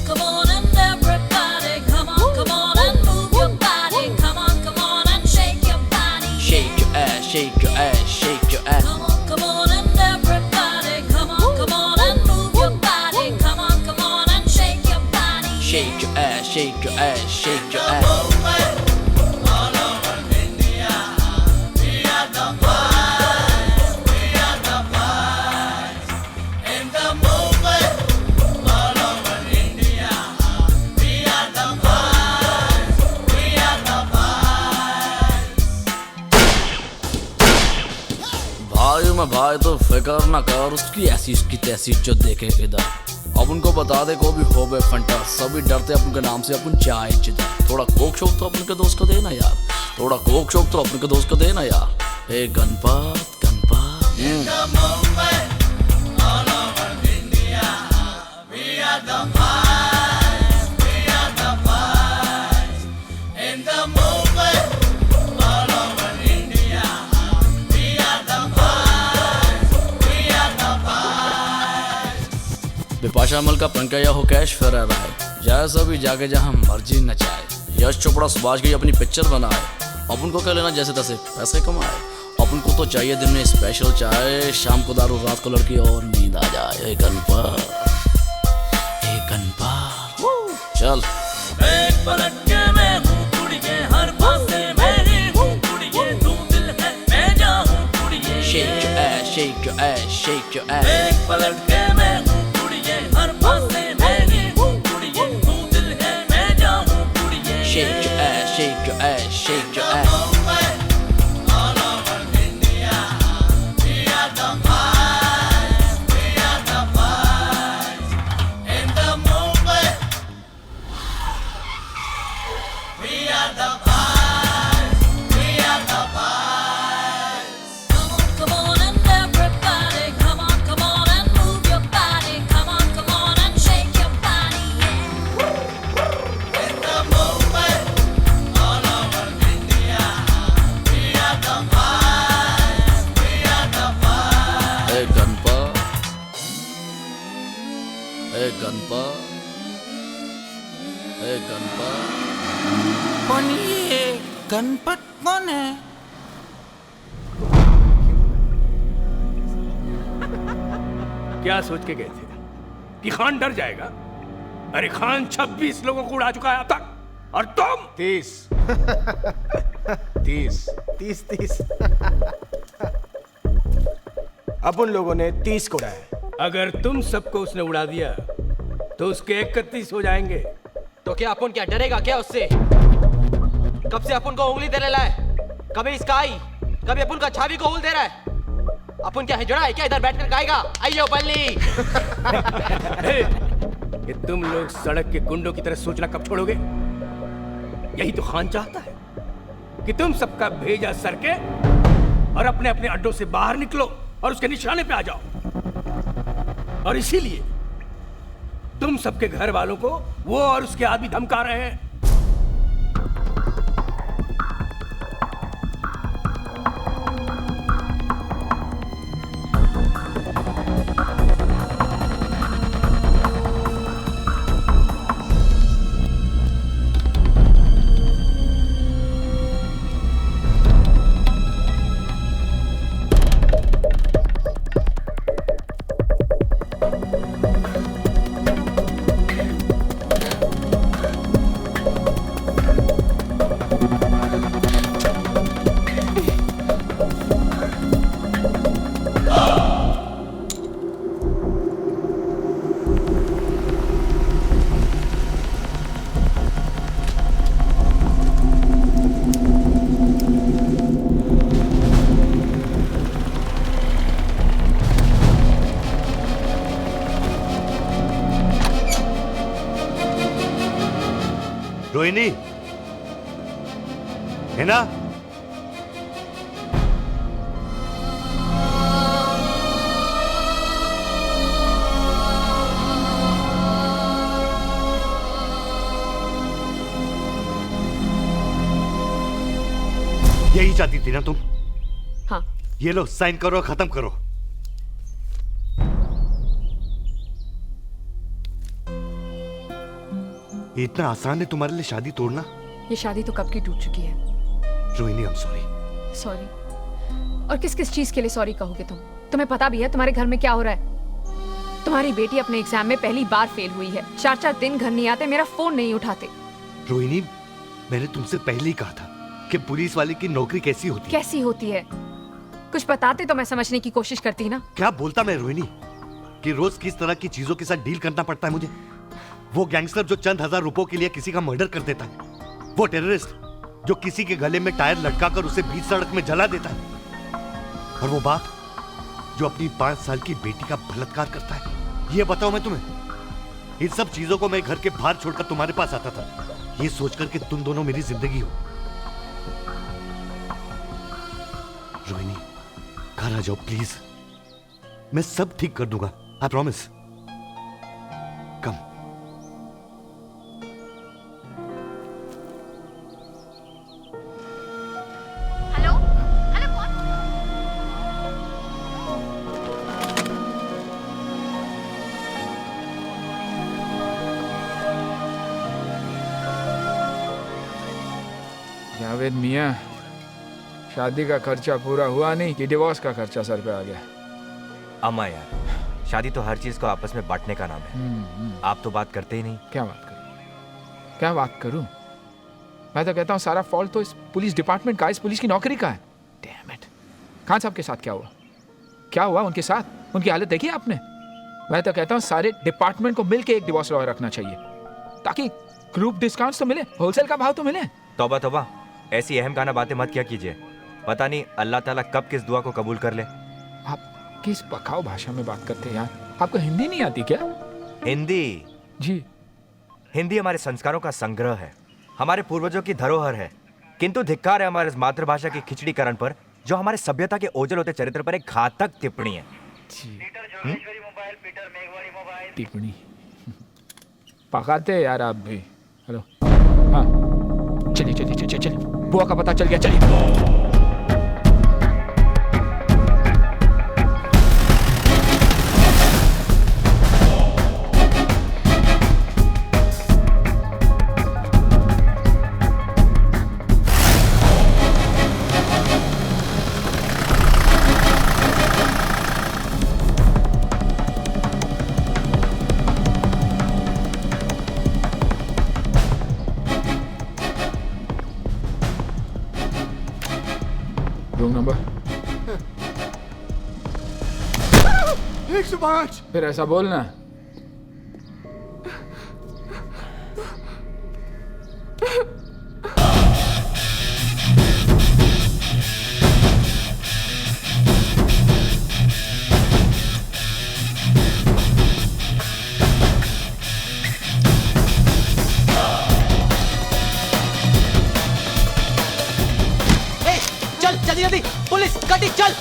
Speaker 20: Come on and everybody, come on and move your body. Come on and shake your body.
Speaker 12: Shake your ass, shake your ass, shake your ass.
Speaker 20: Come on and everybody, come on and move your body. Come on and shake your body.
Speaker 12: Shake your ass, shake your ass, shake your ass.
Speaker 21: भाई मैं भाई तो फिकर ना कर, उसकी ऐसी उसकी तैसी जो देखे इधर। अब उनको बता दे को भी हो बे फंटा, सभी डरते अपन के नाम से अपन चाय जिधर। थोड़ा कोक शोक तो अपन के दोस्त को देना यार, थोड़ा कोक शोक तो अपन के दोस्त को देना यार। हे गणपत बिपाशा मल का पंकया हो कैश फेरा रहा है, जाए सभी जाके जहाँ मर्जी नचाए। यश चोपड़ा सुभाष की अपनी पिक्चर बनाए, अपन को क्या लेना जैसे तैसे पैसे कमाए। अपन को तो चाहिए दिन में स्पेशल चाय, शाम को दारू, रात को लड़की और नींद आ जाए। गणपत चल।
Speaker 20: एक पलट के मैं हूँ कुड़िए, हर पासे मेरी हूँ कुड़िए, तू दिल है मैं जाऊँ कुड़िए।
Speaker 12: Shake your ass, shake your ass, shake your ass.
Speaker 20: एक पलट के मैं हूँ कुड़िए, हर पासे मेरी हूँ कुड़िए, तू दिल है मैं जाऊँ कुड़िए।
Speaker 12: Shake your ass, shake your ass, shake your ass.
Speaker 20: Come on and everybody, come on and move your body. Come on and shake your body, yeah. In the movement, all over India, we are the boys, we are the boys.
Speaker 21: Hey Ganpat, hey Ganpat, hey Ganpat.
Speaker 22: कौन ये गणपत कौन है?
Speaker 2: क्या सोच के गए थे कि खान डर जाएगा? अरे खान 26 लोगों को उड़ा चुका है अब तक, और तुम
Speaker 23: 30 अब उन लोगों ने 30 को उड़ाया।
Speaker 2: अगर तुम सबको उसने उड़ा दिया तो उसके 31 हो जाएंगे।
Speaker 12: तो क्या अपन क्या डरेगा क्या उससे? कब से अपन को उंगली दे रहा है, कभी इसका आई, कभी अपन का छावी को उल दे रहा है। अपन क्या हिजड़ा है क्या इधर बैठकर गाएगा? आइयो बल्ली।
Speaker 2: ये तुम लोग सड़क के गुंडों की तरह सोचना कब छोड़ोगे? यही तो खान चाहता है कि तुम सबका भेजा सरके और अपने अपने अड्डों से बाहर निकलो और उसके निशाने पे आ जाओ। और इसीलिए तुम सबके घर वालों को वो और उसके आदमी धमका रहे हैं।
Speaker 4: रोहिणी है ना? यही चाहती थी ना तुम?
Speaker 7: हाँ।
Speaker 4: ये लो साइन करो और खत्म करो। ये इतना आसान है तुम्हारे लिए शादी तोड़ना?
Speaker 7: ये शादी तो कब की टूट चुकी है।
Speaker 4: Rohini I am sorry.
Speaker 7: Sorry? और किस किस चीज के लिए सॉरी कहोगे तुम? तुम्हें पता भी है तुम्हारे घर में क्या हो रहा है? तुम्हारी बेटी अपने एग्जाम में पहली बार फेल हुई है। 4-4 दिन घर नहीं आते, मेरा फोन नहीं उठाते।
Speaker 4: रोहिणी, मैंने तुमसे पहले ही कहा था कि पुलिस वाले की नौकरी कैसी होती है।
Speaker 7: कैसी होती है? कुछ बताते तो मैं समझने की कोशिश करती ना।
Speaker 4: क्या बोलता मैं रोहिणी कि रोज किस तरह की चीजों के साथ डील करना पड़ता है मुझे। वो गैंगस्टर जो चंद हजार रुपयों के लिए किसी का मर्डर कर देता है, वो टेररिस्ट जो किसी के गले में टायर लटकाकर उसे बीच सड़क में जला देता है, और वो बाप जो अपनी 5 साल की बेटी का बलात्कार करता है। ये बताओ मैं तुम्हें, इन सब चीजों को मैं घर के बाहर छोड़कर तुम्हारे पास आता था, ये सोचकर कि तुम दोनों मेरी जिंदगी हो। रोहिणी, घर आ जाओ प्लीज, मैं सब ठीक कर दूंगा, I promise. Come.
Speaker 1: Hello hello, कौन?
Speaker 9: जावेद मियाँ, शादी का खर्चा पूरा हुआ नहीं कि डिवोर्स का खर्चा सर पे आ गया?
Speaker 10: अम्मा यार, शादी तो हर चीज को आपस में बांटने का नाम है। आप तो बात करते ही नहीं।
Speaker 9: क्या बात करूं? क्या बात करूं? मैं तो कहता हूं सारा फॉल्ट तो इस पुलिस डिपार्टमेंट का, इस पुलिस की नौकरी का है। Damn it. खान साहब के साथ क्या हुआ? क्या हुआ उनके साथ? उनकी हालत देखी आपने? मैं तो कहता हूं सारे डिपार्टमेंट को मिलकर एक डिवोर्स लॉयर रखना चाहिए, ताकि ग्रुप डिस्काउंट्स तो मिले, होलसेल का भाव तो मिले।
Speaker 10: तौबा तौबा, ऐसी अहम खाना बातें मत क्या कीजिए। पता नहीं अल्लाह ताला कब किस दुआ को कबूल कर ले।
Speaker 9: आप किस पकाऊ भाषा में बात करते हैं यार? आपको हिंदी नहीं आती क्या?
Speaker 10: हिंदी?
Speaker 9: जी।
Speaker 10: हिंदी हमारे संस्कारों का संग्रह है, हमारे पूर्वजों की धरोहर है। किंतु धिक्कार है हमारे मातृभाषा की खिचड़ीकरण पर, जो हमारे सभ्यता के ओझल होते चरित्र पर एक घातक टिप्पणी है।
Speaker 9: टिप्पणी पकाते यार आप भी। हेलो, हाँ चलिए चलिए चलिए चलिए, बुआ का पता चल गया, चलिए। Room number
Speaker 17: 105।
Speaker 9: फिर ऐसा बोलना।
Speaker 12: चल जल्दी जल्दी, पुलिस गाड़ी चल।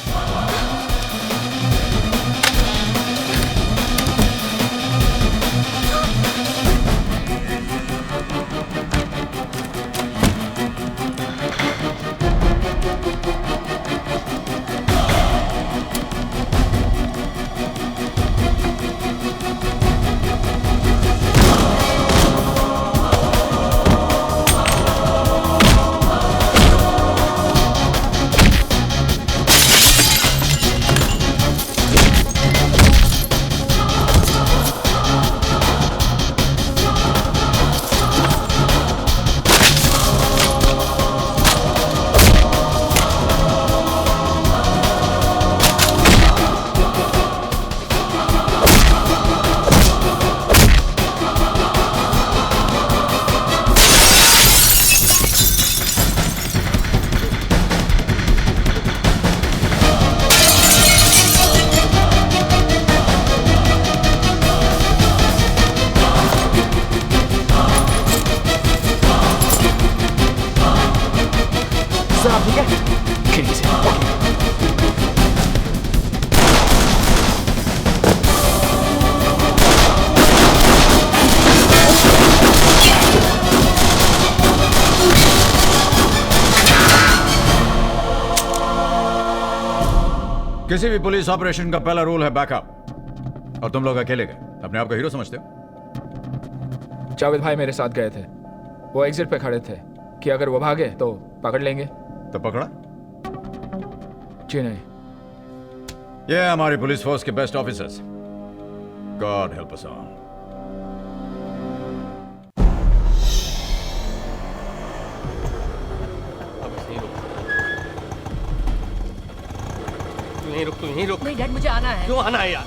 Speaker 3: किसी भी पुलिस ऑपरेशन का पहला रूल है बैकअप, और तुम लोग अकेले गए, अपने आप को हीरो समझते हो?
Speaker 9: जावेद भाई मेरे साथ गए थे, वो एग्जिट पे खड़े थे कि अगर वो भागे तो पकड़ लेंगे।
Speaker 3: तो पकड़ा?
Speaker 9: जी नहीं।
Speaker 3: ये है हमारी पुलिस फोर्स के best officers. God help us all.
Speaker 12: तू यहीं रुक।
Speaker 19: नहीं डैड, मुझे आना है।
Speaker 12: क्यों आना है यार?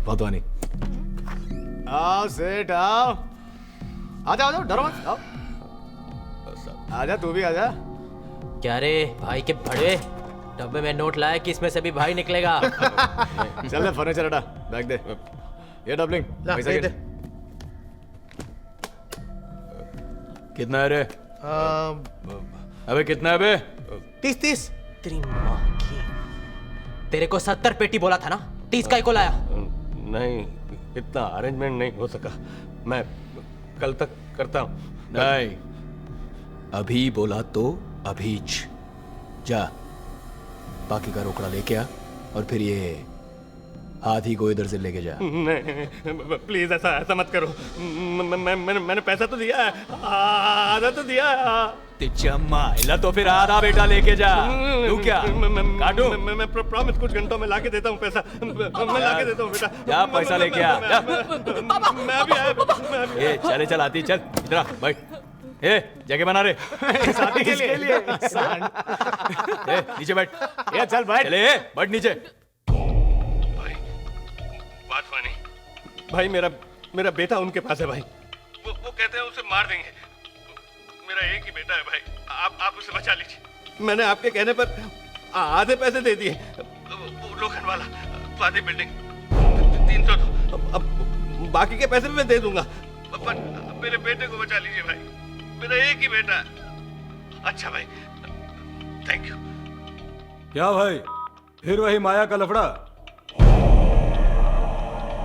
Speaker 15: वाधवानी।
Speaker 18: आओ सेठ आओ, आजा आजा, डरो मत, आओ आजा, तू भी आजा।
Speaker 12: क्या रे भाई के भड़वे, डब्बे में नोट लाया कि इसमें से भी भाई निकलेगा।
Speaker 18: चल फर्नीचर हटा, बैग दे, ये डबलिंग पैसा
Speaker 15: दे। कितना है रे? अबे कितना है बे?
Speaker 12: 30 तेरी माँ की, तेरे को 70 पेटी बोला था ना, 30 का ही को लाया?
Speaker 8: नहीं, इतना अरेंजमेंट नहीं हो सका, मैं कल तक करता हूँ।
Speaker 15: नहीं, अभी बोला तो अभीच जा, बाकी का रोकड़ा लेके आ और फिर ये हाथी को इधर से लेके जा।
Speaker 8: नहीं प्लीज, ऐसा मत करो। मैंने पैसा तो दिया है, आधा तो दिया है।
Speaker 15: माइला तो फिर आधा बेटा लेके जा। तू क्या काटू?
Speaker 8: मैं प्रॉमिस कुछ घंटों में लाके देता हूँ पैसा, मैं लाके देता हूँ बेटा।
Speaker 15: जा पैसा लेके आ।
Speaker 8: मैं भी आया।
Speaker 15: ए चले चल आती, चल इधर आ, बैठ। ए जगह बना रे
Speaker 18: साथी के लिए।
Speaker 15: ए नीचे बैठ।
Speaker 18: ये चल बैठ।
Speaker 15: चले बैठ नीचे।
Speaker 8: बात मानी भाई, मेरा बेटा उनके पास है भाई, वो कहते हैं उसे मार देंगे। मेरा एक ही बेटा है भाई, आप उसे बचा लीजिए। मैंने आपके कहने पर आधे पैसे दे दिए, लोखंड वाला स्वाति बिल्डिंग 300 तो, अब बाकी के पैसे भी मैं दे दूंगा, पर मेरे बेटे को बचा लीजिए भाई, मेरा एक ही बेटा है। अच्छा भाई, थैंक यू।
Speaker 13: क्या भाई, फिर वही माया का लफड़ा?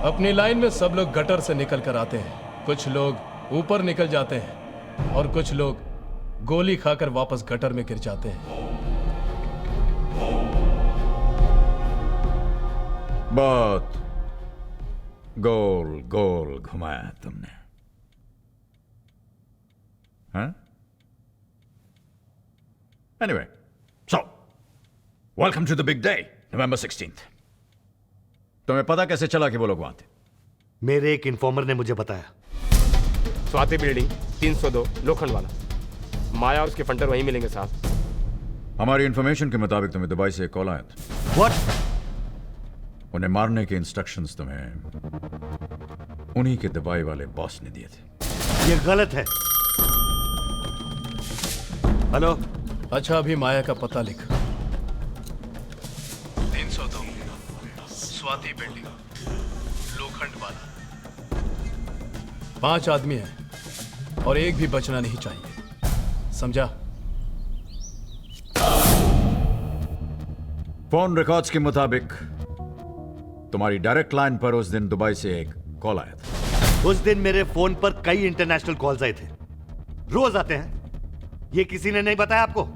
Speaker 5: अपनी लाइन में सब लोग गटर से निकल कर आते हैं, कुछ लोग ऊपर निकल जाते हैं और कुछ लोग गोली खाकर वापस गटर में गिर जाते हैं।
Speaker 3: बहुत गोल गोल घुमाया तुमने, हाँ? Anyway, so welcome to the big day, November 16th. तुम्हें पता कैसे चला कि वो लोग वहां थे?
Speaker 4: मेरे एक इन्फॉर्मर ने मुझे बताया।
Speaker 8: स्वाति बिल्डिंग 302 लोखंड वाला, माया और उसके फंटर वहीं मिलेंगे साहब।
Speaker 3: हमारी इंफॉर्मेशन के मुताबिक तुम्हें दुबई से एक कॉल आया था।
Speaker 4: What?
Speaker 3: उन्हें मारने के इंस्ट्रक्शंस तुम्हें उन्हीं के दुबई वाले बॉस ने दिए थे।
Speaker 4: ये गलत है। हेलो।
Speaker 5: अच्छा अभी माया का पता लिख। 302 स्वाति बिल्डिंग लोखंड वाला। 5 आदमी हैं और एक भी बचना नहीं चाहिए, समझा?
Speaker 3: फोन रिकॉर्ड्स के मुताबिक तुम्हारी डायरेक्ट लाइन पर उस दिन दुबई से एक कॉल आया था।
Speaker 4: उस दिन मेरे फोन पर कई इंटरनेशनल कॉल्स आए थे, रोज आते हैं। ये किसी ने नहीं बताया आपको?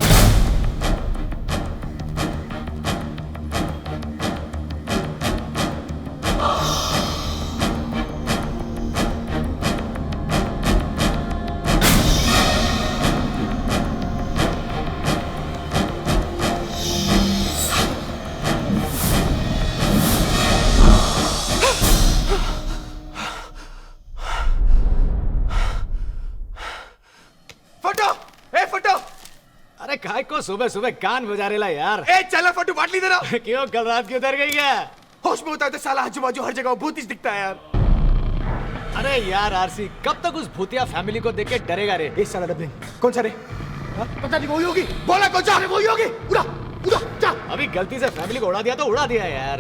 Speaker 18: काय को सुबह सुबह कान बजा रेला यार।
Speaker 23: ए चला फटू बाटली दे रहा।
Speaker 18: क्यों कल रात की उधर गई क्या?
Speaker 23: होश में होता है तो साला आजू बाजू हर जगह भूत ही दिखता है यार।
Speaker 18: अरे यार आरसी, कब तक उस भूतिया फैमिली को देख के डरेगा रे?
Speaker 23: इस साला डबलिंग कौन सा रे? पता नहीं, वही होगी। बोला कौन सा? वही होगी। उड़ा उड़ा जा।
Speaker 18: अभी गलती से फैमिली को उड़ा दिया तो उड़ा दिया यार।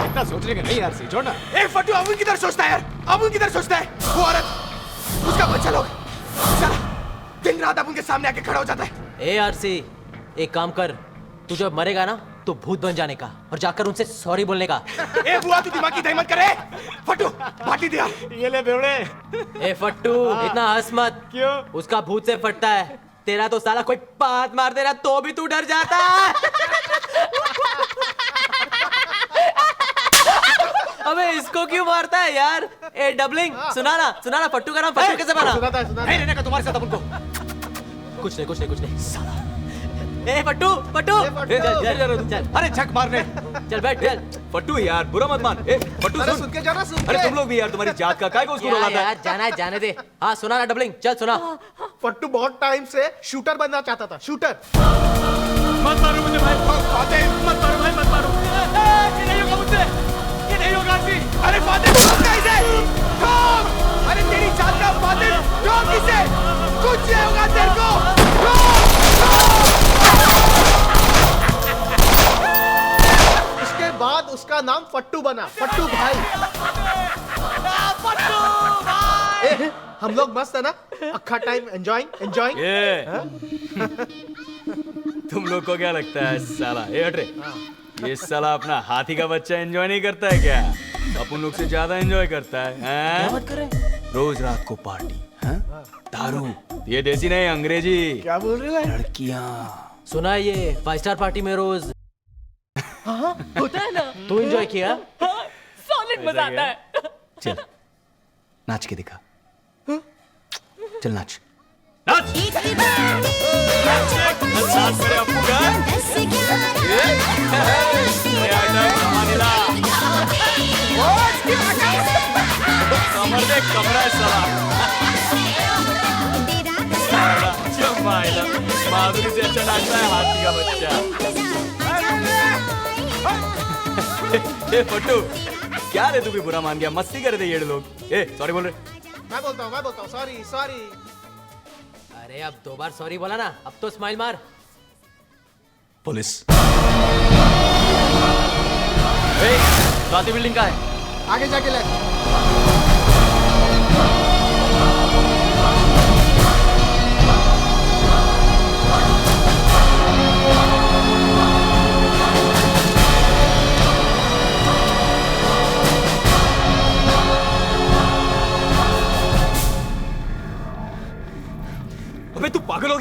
Speaker 18: इतना सोचने का नहीं आरसी, छोड़ना।
Speaker 23: ए फटू अमुन किधर सोचता है यार? अमुन किधर सोचता है? वो औरत, उसका बच्चा लोग, साला दिन रात अमुन के सामने आके खड़ा हो जाता है।
Speaker 12: ए आरसी, एक काम कर, तू जब मरेगा ना तो भूत बन जाने का और जाकर उनसे सॉरी बोलने का।
Speaker 23: ए बुआ तू दिमाग की दही मत करे। फट्टू बाटी दिया।
Speaker 12: ये ले बेवड़े। ए फट्टू इतना हंस मत। क्यों? उसका भूत से फटता है, तेरा तो साला कोई बात मार दे रहा तो भी तू डर जाता है। अबे इसको क्यों मारता है यार? ए डबलिंग सुना ना फट्टू का नाम फट्टू कैसे बना?
Speaker 23: नहीं रहने का तुम्हारे साथ अपन को।
Speaker 12: कुछ नहीं साला। ए फट्टू चल।
Speaker 15: अरे झक मारने।
Speaker 12: चल बैठ चल।
Speaker 15: फट्टू यार बुरा मत मान। ए फट्टू सुन के जाना सुन। अरे तुम लोग भी यार तुम्हारी जात का काय को उसको रुलाता है?
Speaker 12: यार जाना है जाने दे। हाँ सुना ना डबलिंग चल सुना।
Speaker 8: फट्टू बहुत टाइम से शूटर बनना चाहता था। शूटर।
Speaker 23: मत मारो मुझे भाई। फातिह मत मारो भाई, मत मारो। ये नहीं होगा मुझसे, ये नहीं होगा आरती। अरे फातिह रोक इसे। रोक। अरे तेरी जात का फातिह रोक इसे। कुछ नहीं होगा तेरे को।
Speaker 8: इसके बाद उसका नाम फट्टू बना। फट्टू भाई।
Speaker 23: फट्टू भाई।
Speaker 8: हम लोग मस्त है ना? अक्खा टाइम एंजॉयिंग।
Speaker 15: तुम लोग को क्या लगता है साला? ए हट रे। ये साला अपना हाथी का बच्चा एंजॉय नहीं करता है क्या? अपन लोग से ज्यादा एंजॉय करता है। क्या
Speaker 12: बात कर रहे?
Speaker 15: रोज रात को पार्टी, दारू। ये देसी नहीं अंग्रेजी।
Speaker 8: क्या बोल रहे हो?
Speaker 15: लड़कियां।
Speaker 12: सुना है ये 5 स्टार पार्टी में रोज
Speaker 19: होता है ना।
Speaker 12: तू एंजॉय किया?
Speaker 19: सॉलिड मजा आता है।
Speaker 15: चल नाच के दिखा। चल नाच। माधुरी से अच्छा नाचता है हाथी का बच्चा। ए फट्टू क्या रे तू भी बुरा मान गया? मस्ती कर रहे थे ये लोग। ए सॉरी बोल रहे।
Speaker 8: मैं बोलता हूँ सॉरी।
Speaker 12: अरे अब 2 बार सॉरी बोला ना, अब तो स्माइल मार।
Speaker 15: पुलिस। स्वाति बिल्डिंग का है।
Speaker 17: आगे जाके ले।
Speaker 15: अबे तू पागल हो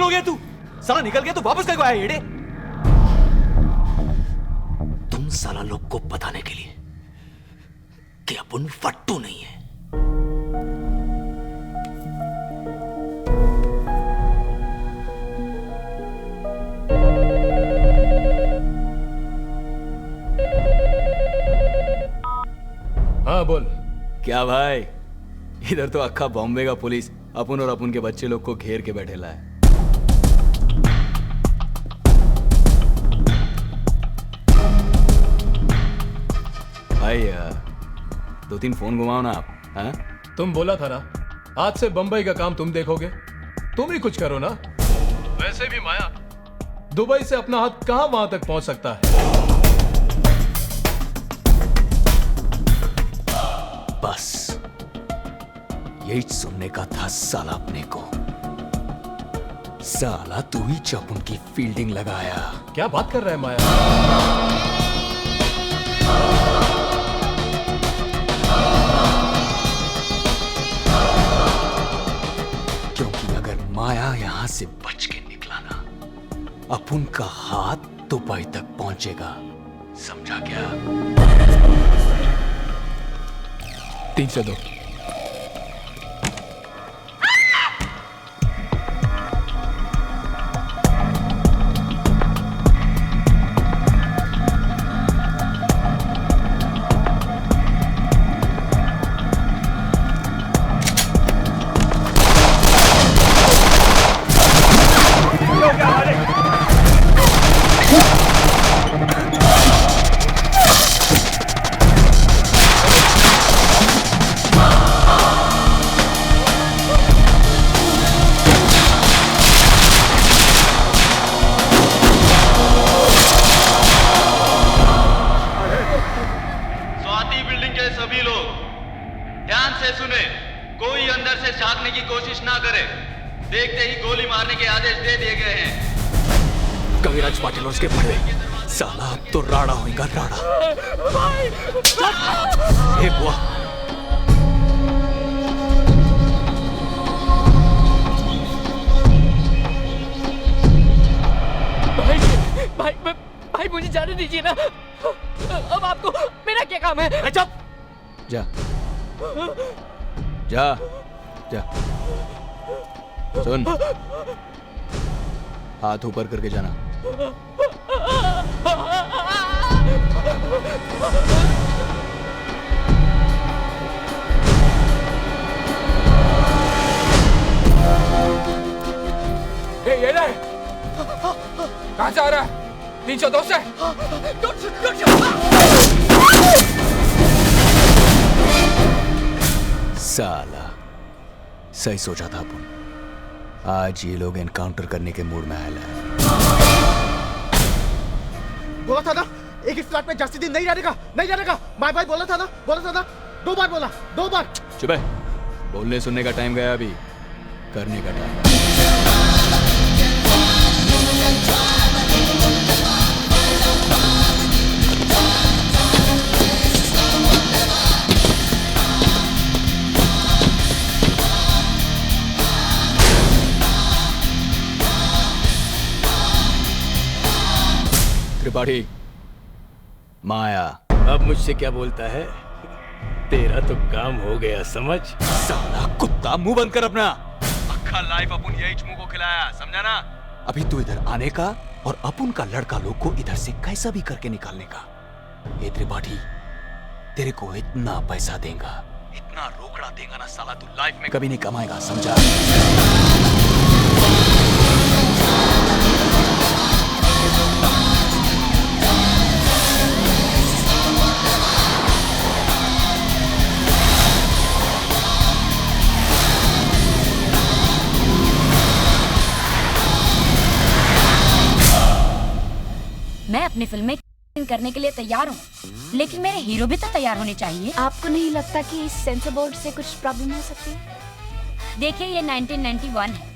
Speaker 15: गया तू? साला निकल गया तू वापस कब आया येड़े?
Speaker 6: तुम साला लोग को बताने के लिए कि अपन फट्टू नहीं है।
Speaker 5: हाँ बोल।
Speaker 15: क्या भाई, इधर तो अक्खा बॉम्बे का पुलिस अपन और अपन के बच्चे लोग को घेर के बैठेला है। भाई 2-3 फोन घुमाओ ना आप। हाँ?
Speaker 5: तुम बोला था ना आज से बंबई का काम तुम देखोगे, तुम ही कुछ करो ना। वैसे भी माया दुबई से अपना हाथ कहां वहां तक पहुंच सकता है।
Speaker 6: बस यही सुनने का था साला अपने को। साला तू ही जब उनकी फील्डिंग लगाया।
Speaker 5: क्या बात कर रहा है माया?
Speaker 6: क्योंकि अगर माया यहां से बच के निकला ना, अपुन का हाथ दुबई तक पहुंचेगा। समझा क्या?
Speaker 9: 3 से 2।
Speaker 15: साला अब तो राड़ा होएगा राड़ा।
Speaker 23: भाई
Speaker 15: ए बुआ,
Speaker 12: भाई भाई मुझे जाने दीजिए ना। अब आपको मेरा क्या काम है?
Speaker 15: चुप जा जा जा। सुन, हाथ ऊपर करके जाना।
Speaker 9: ये ले, कहां से आ रहा है? 302 से।
Speaker 15: साला सही सोचा था अपन, आज ये लोग एनकाउंटर करने के मूड में आया है।
Speaker 23: बोला था ना एक इस फ्लैट में जास्ती दिन नहीं रहने का, नहीं रहने का। माय भाई बोला था ना 2 बार बोला, 2 बार।
Speaker 15: चुप है, बोलने सुनने का टाइम गया, अभी करने का टाइम। त्रिपाठी, माया
Speaker 13: अब मुझसे क्या बोलता है? तेरा तो काम हो गया, समझ?
Speaker 15: साला कुत्ता, मुंह बंद कर अपना। अक्खा लाइफ अपन यही मुंह को खिलाया, समझा ना? अभी तू इधर आने का और अपन का लड़का लोग को इधर से कैसा भी करके निकालने का। ये त्रिपाठी, तेरे को इतना पैसा देगा, इतना रोकड़ा देगा ना साला, तू लाइफ में कभी नहीं कमाएगा, समझा?
Speaker 11: मैं अपनी फिल्म में करने के लिए तैयार हूँ, लेकिन मेरे हीरो भी तो तैयार होने चाहिए।
Speaker 1: आपको नहीं लगता कि इस सेंसर बोर्ड से कुछ प्रॉब्लम हो सकती है?
Speaker 11: देखिए, ये 1991 है,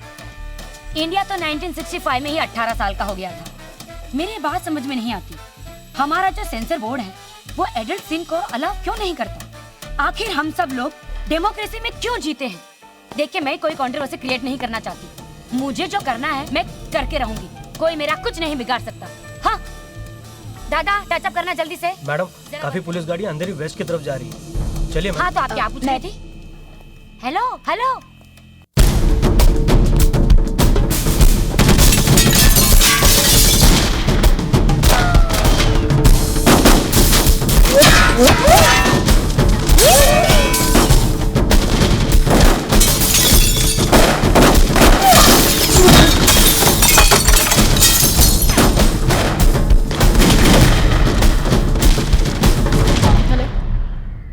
Speaker 11: इंडिया तो 1965 में ही 18 साल का हो गया था। मेरी बात समझ में नहीं आती, हमारा जो सेंसर बोर्ड है वो एडल्ट सीन को अलाउ क्यों नहीं करता? आखिर हम सब लोग डेमोक्रेसी में क्यों जीते हैं? देखिए, मैं कोई कंट्रोवर्सी क्रिएट नहीं करना चाहती, मुझे जो करना है मैं करके रहूंगी, कोई मेरा कुछ नहीं बिगाड़ सकता। हाँ दादा, टचअप करना जल्दी से।
Speaker 12: मैडम, काफी पुलिस गाड़ी अंधेरी वेस्ट की तरफ जा रही है, चलिए।
Speaker 11: हाँ तो आप क्या पूछ रही थी? हेलो हेलो,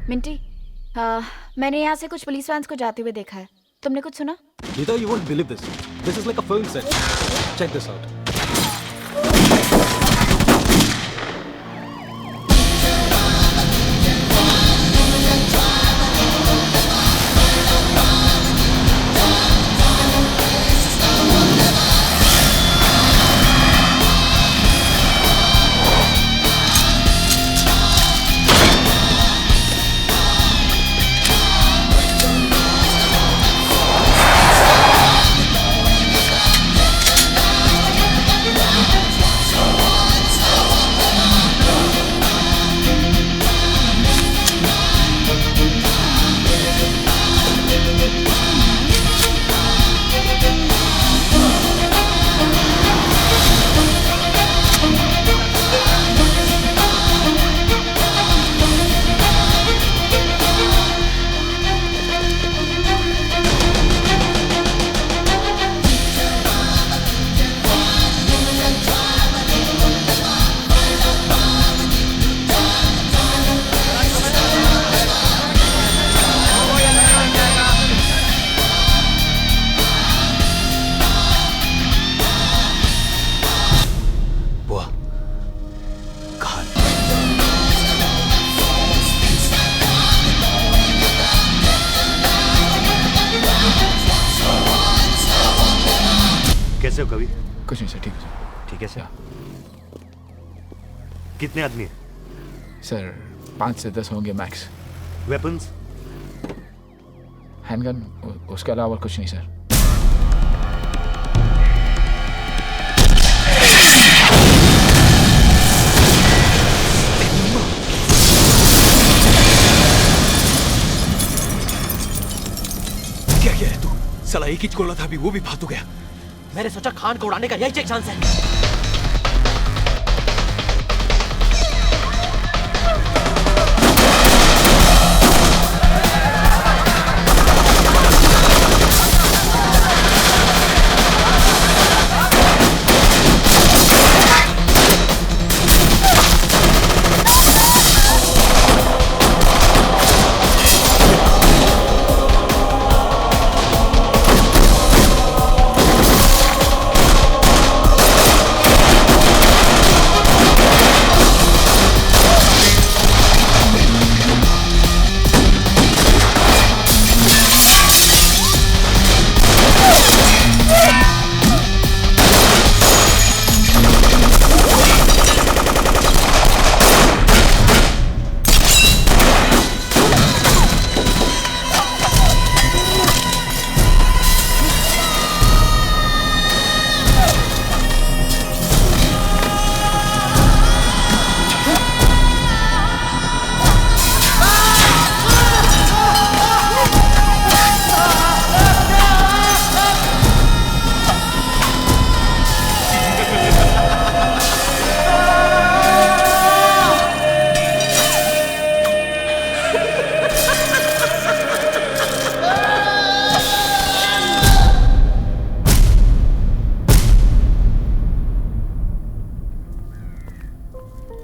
Speaker 1: मिंटी, मैंने यहाँ से कुछ पुलिस वैन्स को जाते हुए देखा है, तुमने कुछ सुना?
Speaker 13: Neither you won't believe this. This is like a film set. Check this out.
Speaker 4: कैसे हो कवि?
Speaker 9: कुछ नहीं सर, ठीक है सर।
Speaker 10: ठीक है सर।
Speaker 4: कितने आदमी हैं?
Speaker 9: सर 5 से 10 होंगे मैक्स।
Speaker 4: वेपन्स?
Speaker 9: हैंडगन, उसके अलावा कुछ नहीं सर।
Speaker 15: क्या किया है तू? साला एक ही गोला था, अभी वो भी फालतू गया।
Speaker 12: मैंने सोचा खान को उड़ाने का यही एक चांस है।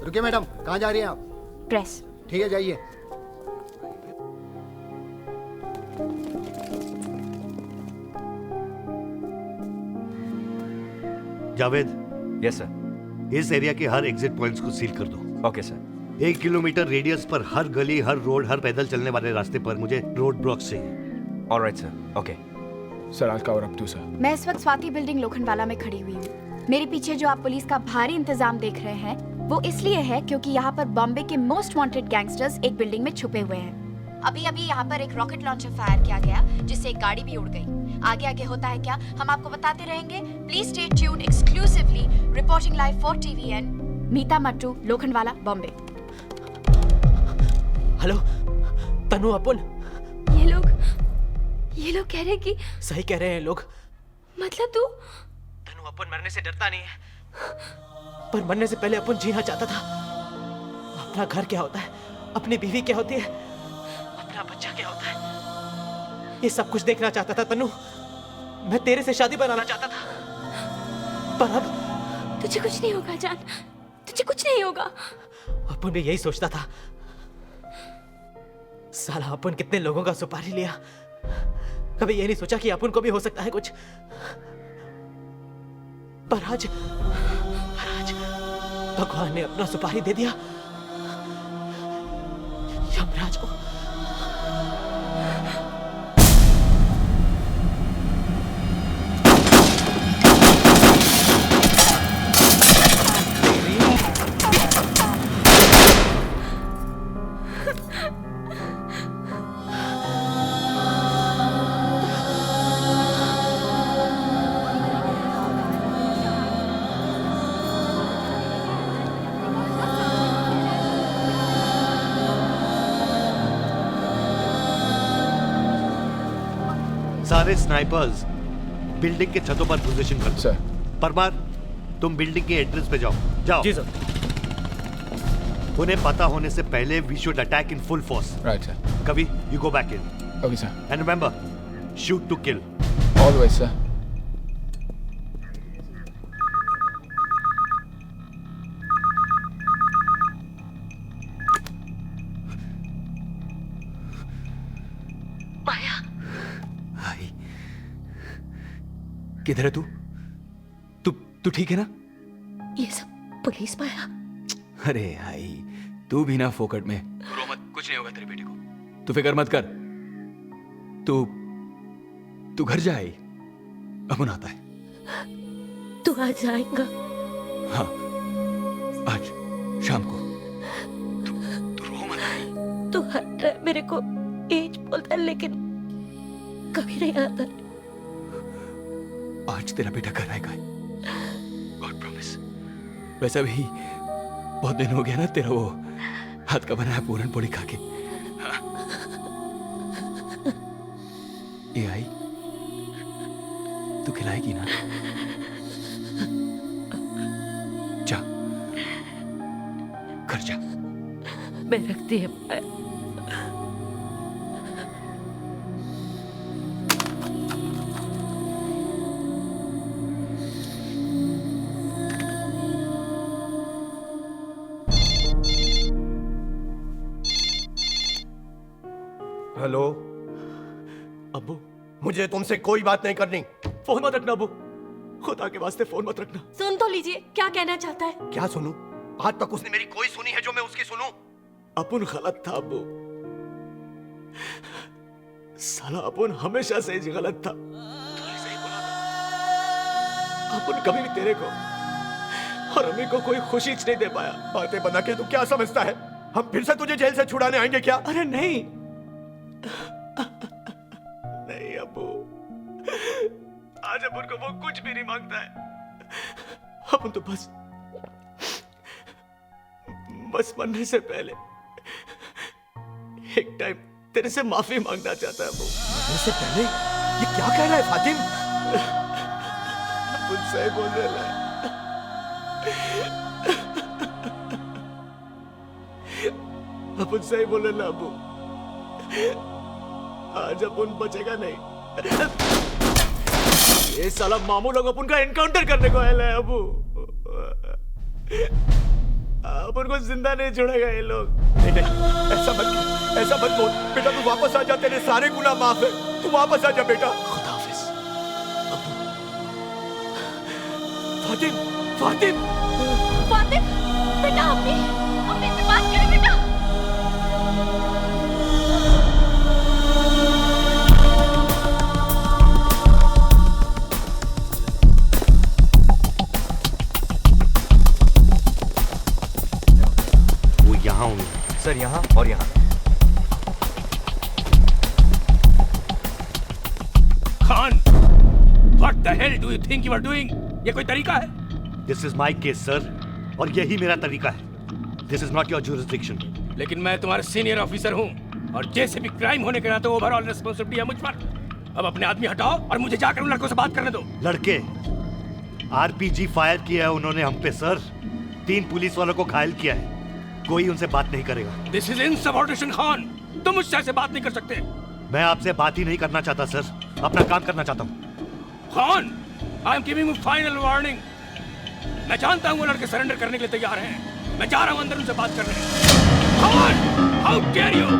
Speaker 17: रुकिए मैडम, कहाँ जा रही हैं आप?
Speaker 1: प्रेस।
Speaker 17: ठीक है, जाइए।
Speaker 4: जावेद।
Speaker 10: Yes sir.
Speaker 4: इस एरिया के हर एग्जिट पॉइंट्स को सील कर दो।
Speaker 10: Okay sir.
Speaker 4: 1 किलोमीटर रेडियस पर हर गली, हर रोड, हर पैदल चलने वाले रास्ते पर मुझे रोड ब्लॉक्स चाहिए।
Speaker 10: Alright sir. ओके
Speaker 9: सर, आज कवर अप टू सर।
Speaker 1: मैं इस वक्त स्वाति बिल्डिंग लोखंडवाला में खड़ी हुई हूँ। मेरे पीछे जो आप पुलिस का भारी इंतजाम देख रहे हैं वो इसलिए है क्योंकि यहाँ पर बॉम्बे के मोस्ट वांटेड गैंगस्टर्स एक बिल्डिंग में छुपे हुए हैं। अभी अभी यहाँ पर एक रॉकेट लॉन्चर फायर किया गया जिससे एक गाड़ी भी उड़ गई। आगे आगे होता है क्या हम आपको बताते रहेंगे। Please stay tuned exclusively. Reporting live for TVN, Meeta Mattoo, Lokhandwala, Bombay.
Speaker 12: Hello Tanu, अपन
Speaker 19: ये लोग कह रहे कि
Speaker 12: सही कह रहे हैं लोग।
Speaker 19: मतलब तू?
Speaker 12: तनु, अपन मरने से डरता नहीं है, पर मरने से पहले अपन जीना चाहता था। अपना घर क्या होता है, अपनी बीवी क्या होती है, अपना बच्चा क्या होता है, ये सब कुछ देखना चाहता था तनु। मैं तेरे से शादी बनाना चाहता था, पर अब
Speaker 19: तुझे कुछ नहीं होगा जान, तुझे कुछ नहीं होगा।
Speaker 12: अपन भी यही सोचता था। साला अपन कितने लोगों का सुपारी लिया, कभी ये नहीं सोचा कि अपन को भी हो सकता है कुछ। पर आज भगवान ने अपना सुपारी दे दिया यमराज को।
Speaker 4: सारे स्नाइपर्स बिल्डिंग के छतों पर पोजीशन कर
Speaker 9: सर।
Speaker 4: परमार, तुम बिल्डिंग के एंट्रेंस पे जाओ। जाओ।
Speaker 12: जी सर।
Speaker 4: उन्हें पता होने से पहले we should attack in full force.
Speaker 9: Right sir.
Speaker 4: कभी you go back in.
Speaker 9: Okay sir.
Speaker 4: And remember, shoot to kill.
Speaker 9: Always sir.
Speaker 15: किधर है तू? तू ठीक है ना?
Speaker 19: ये सब पुलिस माया।
Speaker 15: अरे भाई, तू भी ना फोकट में। रो मत, कुछ नहीं होगा तेरे बेटे को। तू फिक्र मत कर। तू घर जा। अमन आता है।
Speaker 19: तू आज आएगा?
Speaker 15: हाँ, आज शाम को।
Speaker 19: कभी नहीं आता।
Speaker 15: आज तेरा बेटा घर आएगा, गॉड प्रॉमिस। वैसा भी बहुत दिन हो गया ना तेरा वो हाथ का बनाया पूरन पोली खा के। हाँ। ये आई, तू खिलाएगी ना? जा, घर जा।
Speaker 19: मैं रखती है माया।
Speaker 8: हेलो अब्बू, मुझे तुमसे कोई बात नहीं करनी। फोन मत रखना अब्बू, खुदा के वास्ते फोन मत रखना।
Speaker 19: सुन तो लीजिए, क्या कहना चाहता है?
Speaker 8: क्या सुनूं? आज तक उसने मेरी कोई सुनी है जो मैं उसकी सुनूं? अपुन गलत था अब्बू, साला अपुन हमेशा से ही गलत था। तूने सही बोला था। अपुन कभी भी तेरे को और अम्मी को कोई खुशी नहीं दे पाया। बातें बना के तू क्या समझता है हम फिर से तुझे जेल से छुड़ाने आएंगे क्या? अरे नहीं नहीं अब्बू, आज अपुन को वो कुछ भी नहीं मांगता है। अपुन तो बस मरने से पहले एक टाइम तेरे से माफी मांगना चाहता है अब्बू। मरने से पहले? ये क्या कह रहा है फातिम? अपुन सही बोल रहा है। अपुन सही बोल रहा है अब्बू, आज अपुन बचेगा नहीं। ये साला मामू लोग अपुन का एनकाउंटर करने को आया है अबू। अपुन को जिंदा नहीं छोड़ेगा ये लोग। नहीं नहीं, ऐसा मत बोल बेटा। तू वापस आ जा, तेरे सारे गुनाह माफ है। तू वापस आ जा बेटा। खुदा हाफिज अबू। फातिम फातिम
Speaker 19: फातिम बेटा, अम्मी से बात करें बेटा।
Speaker 10: सर यहाँ और यहाँ।
Speaker 2: Khan, what the hell do you think you are doing? ये कोई तरीका है?
Speaker 4: This is my case, sir, और यही मेरा तरीका है। This is not your jurisdiction.
Speaker 2: लेकिन मैं तुम्हारा सीनियर ऑफिसर हूँ और जैसे भी क्राइम होने के नाते ओवरऑल रिस्पॉन्सिबिलिटी है मुझ पर। अब अपने आदमी हटाओ और मुझे जाकर उन लड़कों से बात करने दो।
Speaker 4: लड़के आरपीजी फायर किया है उन्होंने हम पे सर। 3 पुलिस वालों को घायल किया है। कोई उनसे बात नहीं करेगा।
Speaker 2: This is insubordination, Khan. तुम मुझसे ऐसे बात नहीं कर सकते।
Speaker 4: मैं आपसे बात ही नहीं करना चाहता सर, अपना काम करना चाहता हूँ।
Speaker 2: Khan, I am giving you final warning। मैं जानता हूँ वो लड़के सरेंडर करने के लिए तैयार हैं। मैं जा रहा हूँ अंदर उनसे बात करने। Khan, how dare you?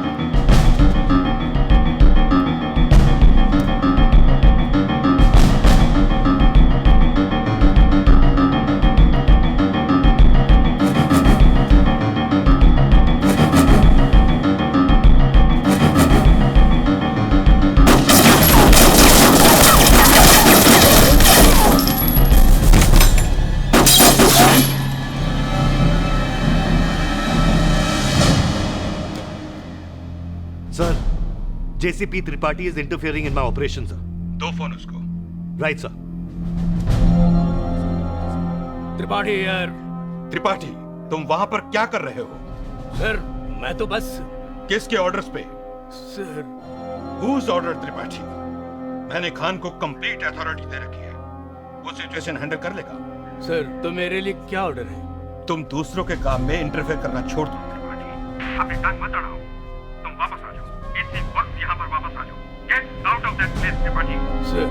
Speaker 4: JCP Tripathi is interfering in my operation, sir.
Speaker 3: दो फोन उसको।
Speaker 4: Right, sir.
Speaker 2: त्रिपाठी यार।
Speaker 3: त्रिपाठी, तुम वहां पर क्या कर रहे हो?
Speaker 2: सर, मैं तो बस।
Speaker 3: किसके ऑर्डर्स पे?
Speaker 2: सर।
Speaker 3: Whose order, Tripathi? मैंने खान को कंप्लीट अथॉरिटी दे रखी है। वो सिचुएशन हैंडल कर लेगा।
Speaker 2: सर, तो मेरे लिए क्या ऑर्डर है?
Speaker 3: तुम दूसरों के काम में इंटरफेयर करना छोड़ दो त्रिपाठी। अपनी टांग मत अड़ाओ। तुम वापस आ जाओ। इसी वक्त यहाँ पर वापस आ जाओ। Get out of that place, Tripathi.
Speaker 2: Sir.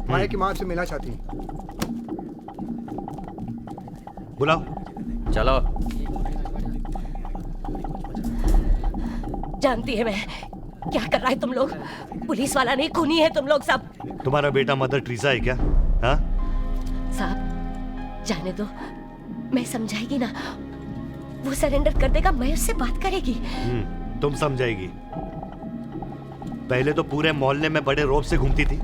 Speaker 17: Maya की मां से मिलना चाहती है।
Speaker 4: बुलाओ।
Speaker 10: चलो।
Speaker 19: जानती है मैं क्या कर रहा है तुम लोग। पुलिस वाला नहीं, खूनी है तुम लोग सब।
Speaker 4: तुम्हारा बेटा मदर टेरेसा है क्या? हाँ?
Speaker 19: साहब जाने दो, मैं समझाएगी ना, वो सरेंडर कर देगा, मैं उससे बात करेगी।
Speaker 4: तुम समझाएगी। पहले तो पूरे मोहल्ले में बड़े रौब से घूमती थी।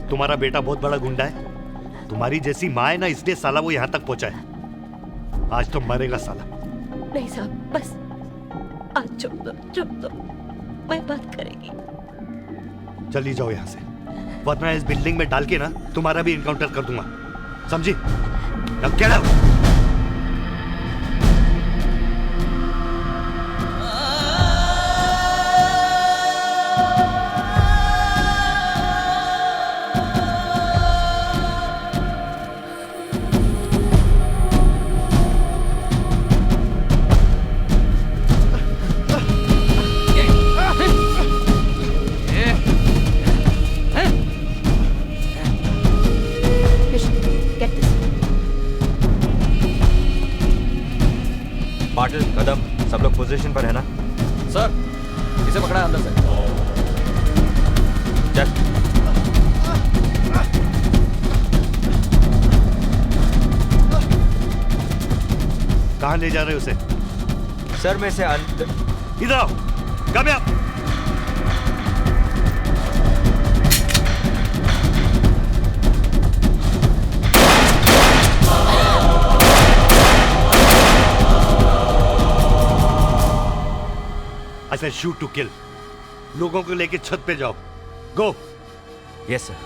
Speaker 4: तुम्हारा बेटा बहुत बड़ा गुंडा है। तुम्हारी जैसी माँ है ना, इसलिए साला वो यहाँ तक पहुंचा है। आज तो मरेगा साला।
Speaker 19: नहीं साहब बस आज छोड़ दो, मैं बात करेगी।
Speaker 4: चली जाओ यहाँ से, वरना इस बिल्डिंग में डाल के ना तुम्हारा भी इनकाउंटर कर दूंगा, समझी? Now get out!
Speaker 10: पाटिल, कदम, सब लोग पोजीशन पर है ना?
Speaker 6: सर, इसे पकड़ा अंदर से।
Speaker 10: चल।
Speaker 4: कहाँ ले जा रहे हो उसे?
Speaker 10: सर मैं से
Speaker 4: इधर आओ, come here. I said shoot to kill. लोगों को लेके छत पे जाओ। Go.
Speaker 10: Yes sir.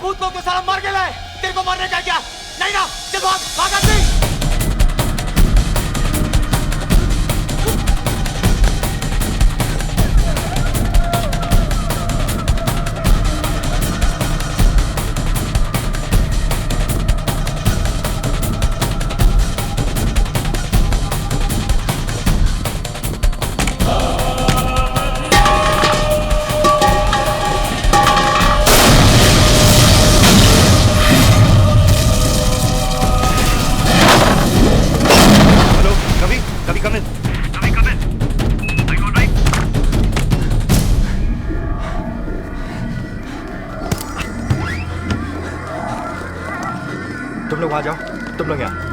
Speaker 12: भूत लोग तो सारा मार के लाए, तेरे को मारने का क्या? नहीं ना, चल भाग, भाग आदमी।
Speaker 10: तुम लोग वहां जाओ, तुम लोग यहाँ।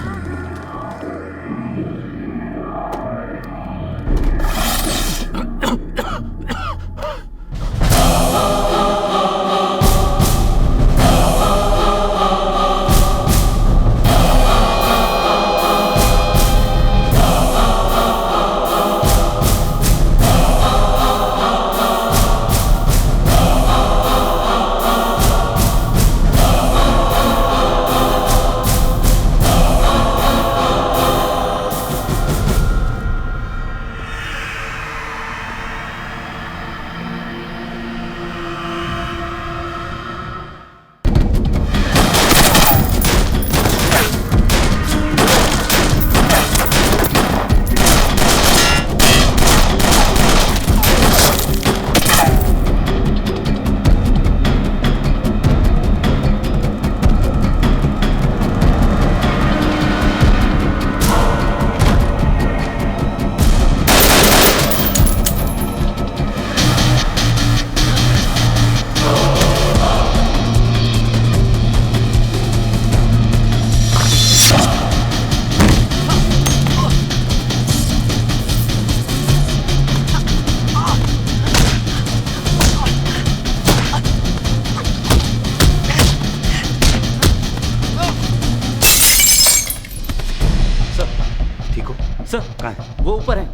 Speaker 6: वो ऊपर है।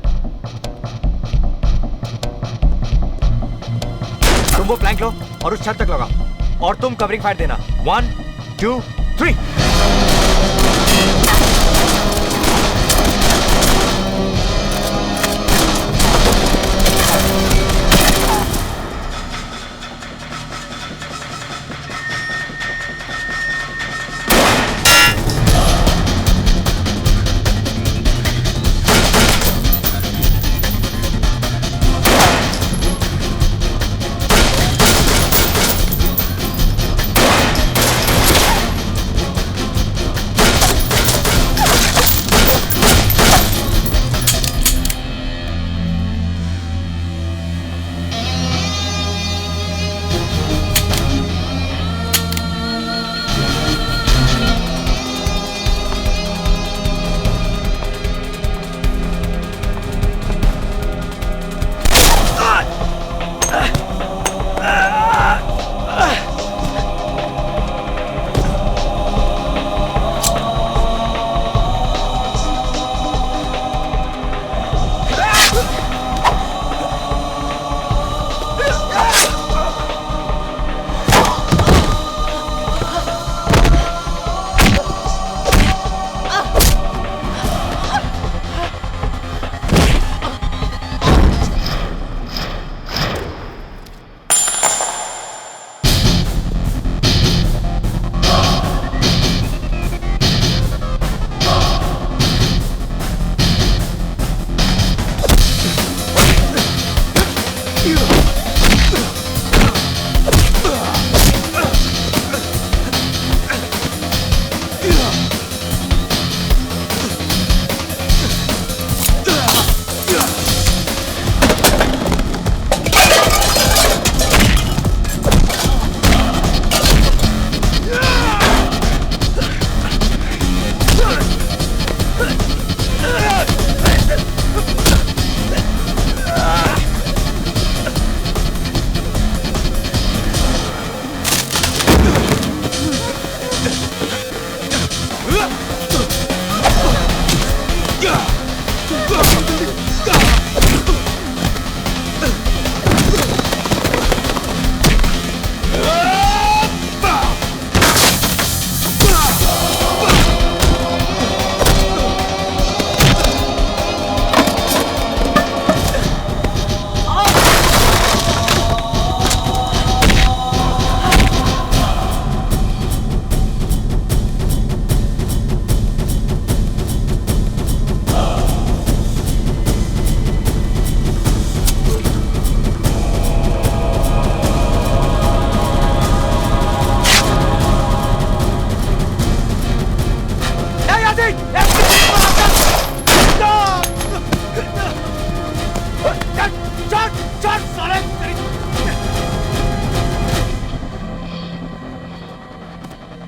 Speaker 10: तुम वो प्लैंक लो और उस छत तक लगाओ और तुम कवरिंग फायर देना। 1 2 3।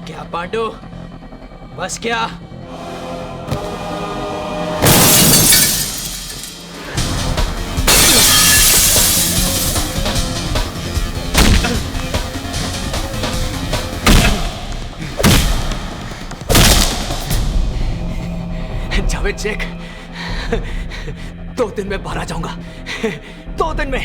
Speaker 12: क्या पांडु, बस क्या?
Speaker 6: जावेद शेख, 2 दिन में बाहर आ जाऊंगा। 2 दिन में।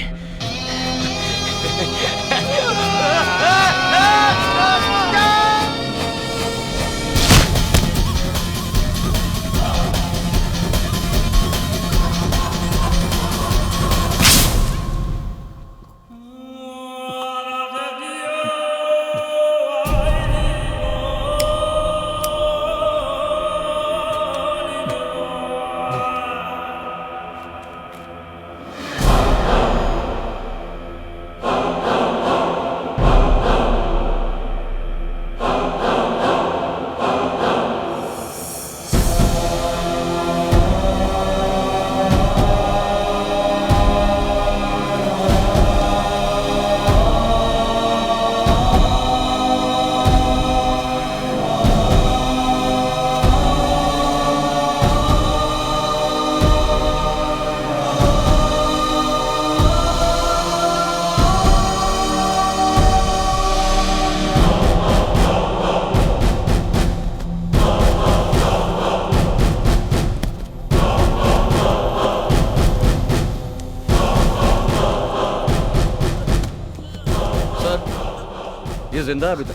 Speaker 8: ये जिंदा है अभी तक?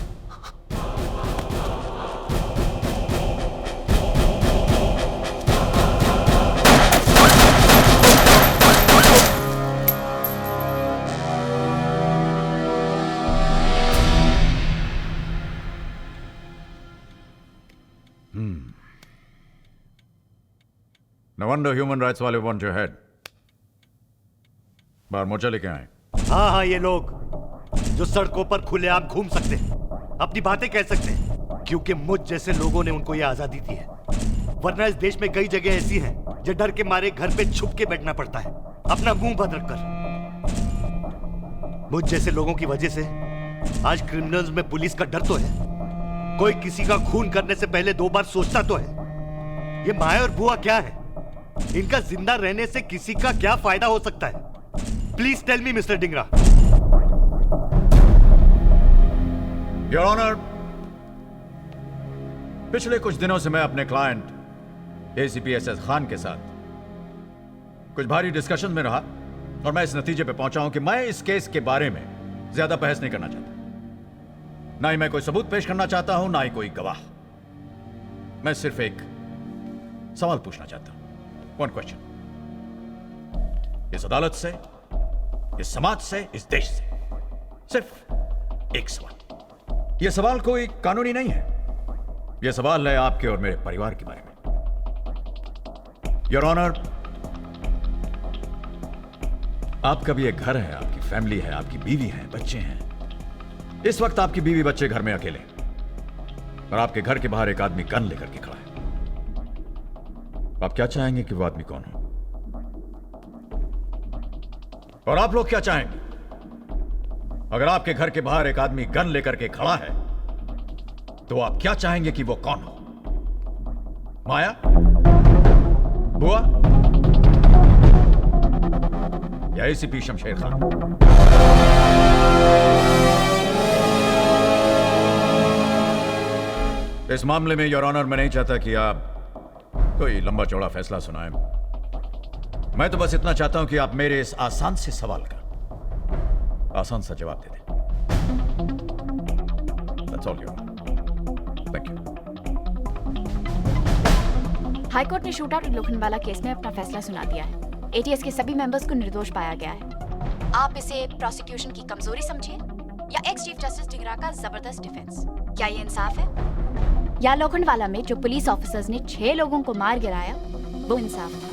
Speaker 3: No wonder human rights वाले want your head. बाहर मोर्चा लेके आए।
Speaker 4: हाँ हाँ, ये लोग जो सड़कों पर खुलेआम घूम सकते हैं, अपनी बातें कह सकते हैं, क्योंकि मुझ जैसे लोगों ने उनको ये आजादी दी है। वरना इस देश में कई जगह ऐसी हैं जो डर के मारे घर पे छुप के बैठना पड़ता है, अपना मुंह बंद रखकर। मुझ जैसे लोगों की वजह से आज क्रिमिनल्स में पुलिस का डर तो है। कोई किसी का खून करने से पहले 2 बार सोचता तो है। ये माया और बुआ क्या है? इनका जिंदा रहने से किसी का क्या फायदा हो सकता है? Please tell me mister Dingra.
Speaker 3: Your honour, पिछले कुछ दिनों से मैं अपने क्लाइंट एसीपी एसएस खान के साथ कुछ भारी डिस्कशन में रहा और मैं इस नतीजे पे पहुंचा हूं कि मैं इस केस के बारे में ज्यादा बहस नहीं करना चाहता। ना ही मैं कोई सबूत पेश करना चाहता हूं, ना ही कोई गवाह। मैं सिर्फ एक सवाल पूछना चाहता हूं। 1 क्वेश्चन। इस अदालत से, इस समाज से, इस देश से सिर्फ एक सवाल। यह सवाल कोई कानूनी नहीं है, यह सवाल है आपके और मेरे परिवार के बारे में। योर ऑनर, आपका भी एक घर है, आपकी फैमिली है, आपकी बीवी है, बच्चे हैं। इस वक्त आपकी बीवी बच्चे घर में अकेले हैं और आपके घर के बाहर एक आदमी गन लेकर के खड़ा है। आप क्या चाहेंगे कि वो आदमी कौन हो? और आप लोग क्या चाहेंगे अगर आपके घर के बाहर एक आदमी गन लेकर के खड़ा है तो आप क्या चाहेंगे कि वो कौन हो? माया, बुआ या एसीपी शमशेर खान? इस मामले में योर ऑनर, मैं नहीं चाहता कि आप कोई लंबा चौड़ा फैसला सुनाएं। मैं तो बस इतना चाहता हूं कि आप मेरे इस आसान से सवाल का आसान सा जवाब दे दें। That's all, Your Honor. Thank you.
Speaker 1: High court ने शूट आउट लोखंडवाला केस में अपना फैसला सुना दिया है। एटीएस के सभी मेंबर्स को निर्दोष पाया गया है। आप इसे प्रोसिक्यूशन की कमजोरी समझिए या एक्स चीफ जस्टिस ढिंगरा का जबरदस्त डिफेंस। क्या ये इंसाफ है? या लोखंडवाला में जो पुलिस ऑफिसर्स ने 6 लोगों को मार गिराया वो इंसाफ था?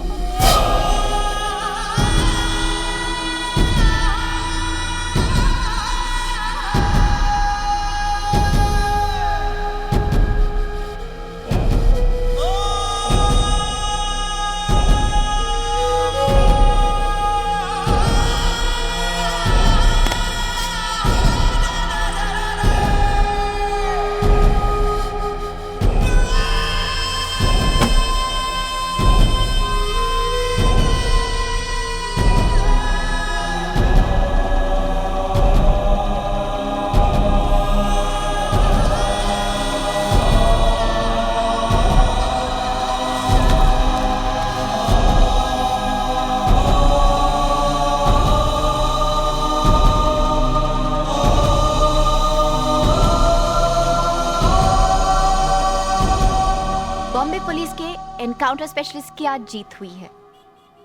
Speaker 1: एनकाउंटर स्पेशलिस्ट की आज जीत हुई है,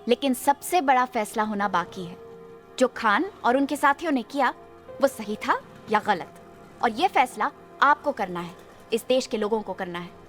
Speaker 1: लेकिन सबसे बड़ा फैसला होना बाकी है। जो खान और उनके साथियों ने किया वो सही था या गलत, और ये फैसला आपको करना है, इस देश के लोगों को करना है।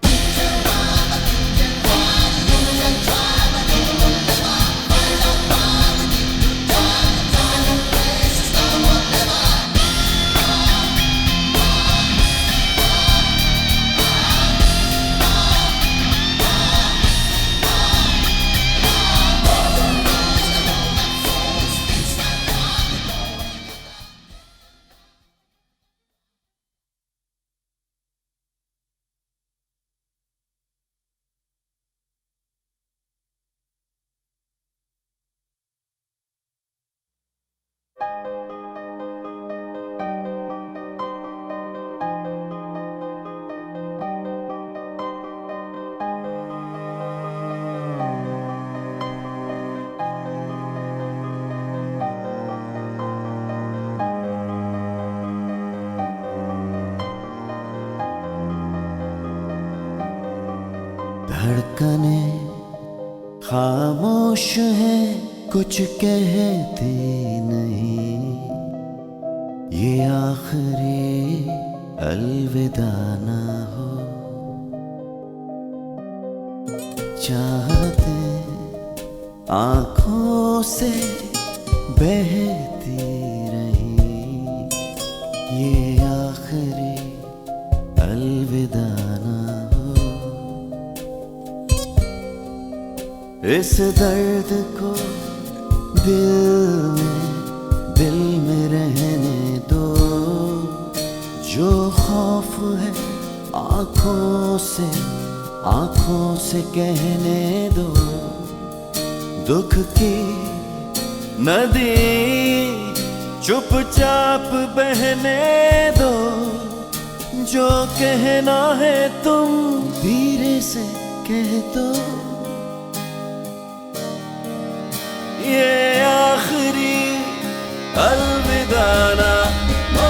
Speaker 14: धड़कने खामोश है, कुछ कहती नहीं, ये आखिरी अलविदा ना हो। चाहते आंखों से बहती रही, ये आखिरी अलविदा ना हो। इस दर्द को दिल में रहने दो, जो खौफ है आंखों से कहने दो। दुख की नदी चुपचाप बहने दो, जो कहना है तुम धीरे से कह दो। ये आखिरी अलविदा ना हो।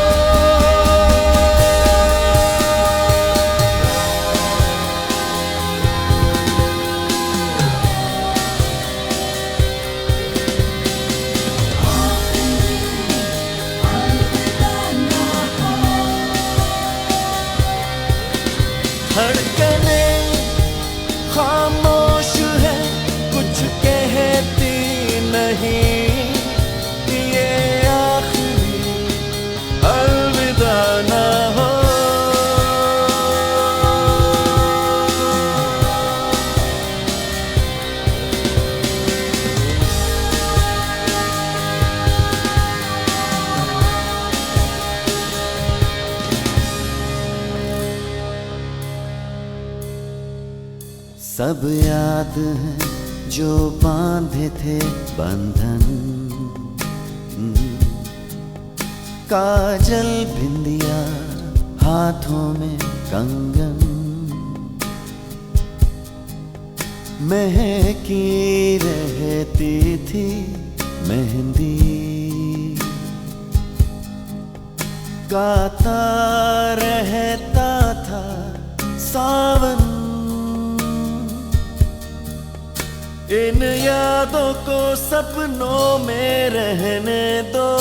Speaker 14: सब याद है जो बांधे थे बंधन, काजल बिंदिया हाथों में कंगन, महकी रहती थी मेहंदी, गाता रहता था सावन। इन यादों को सपनों में रहने दो,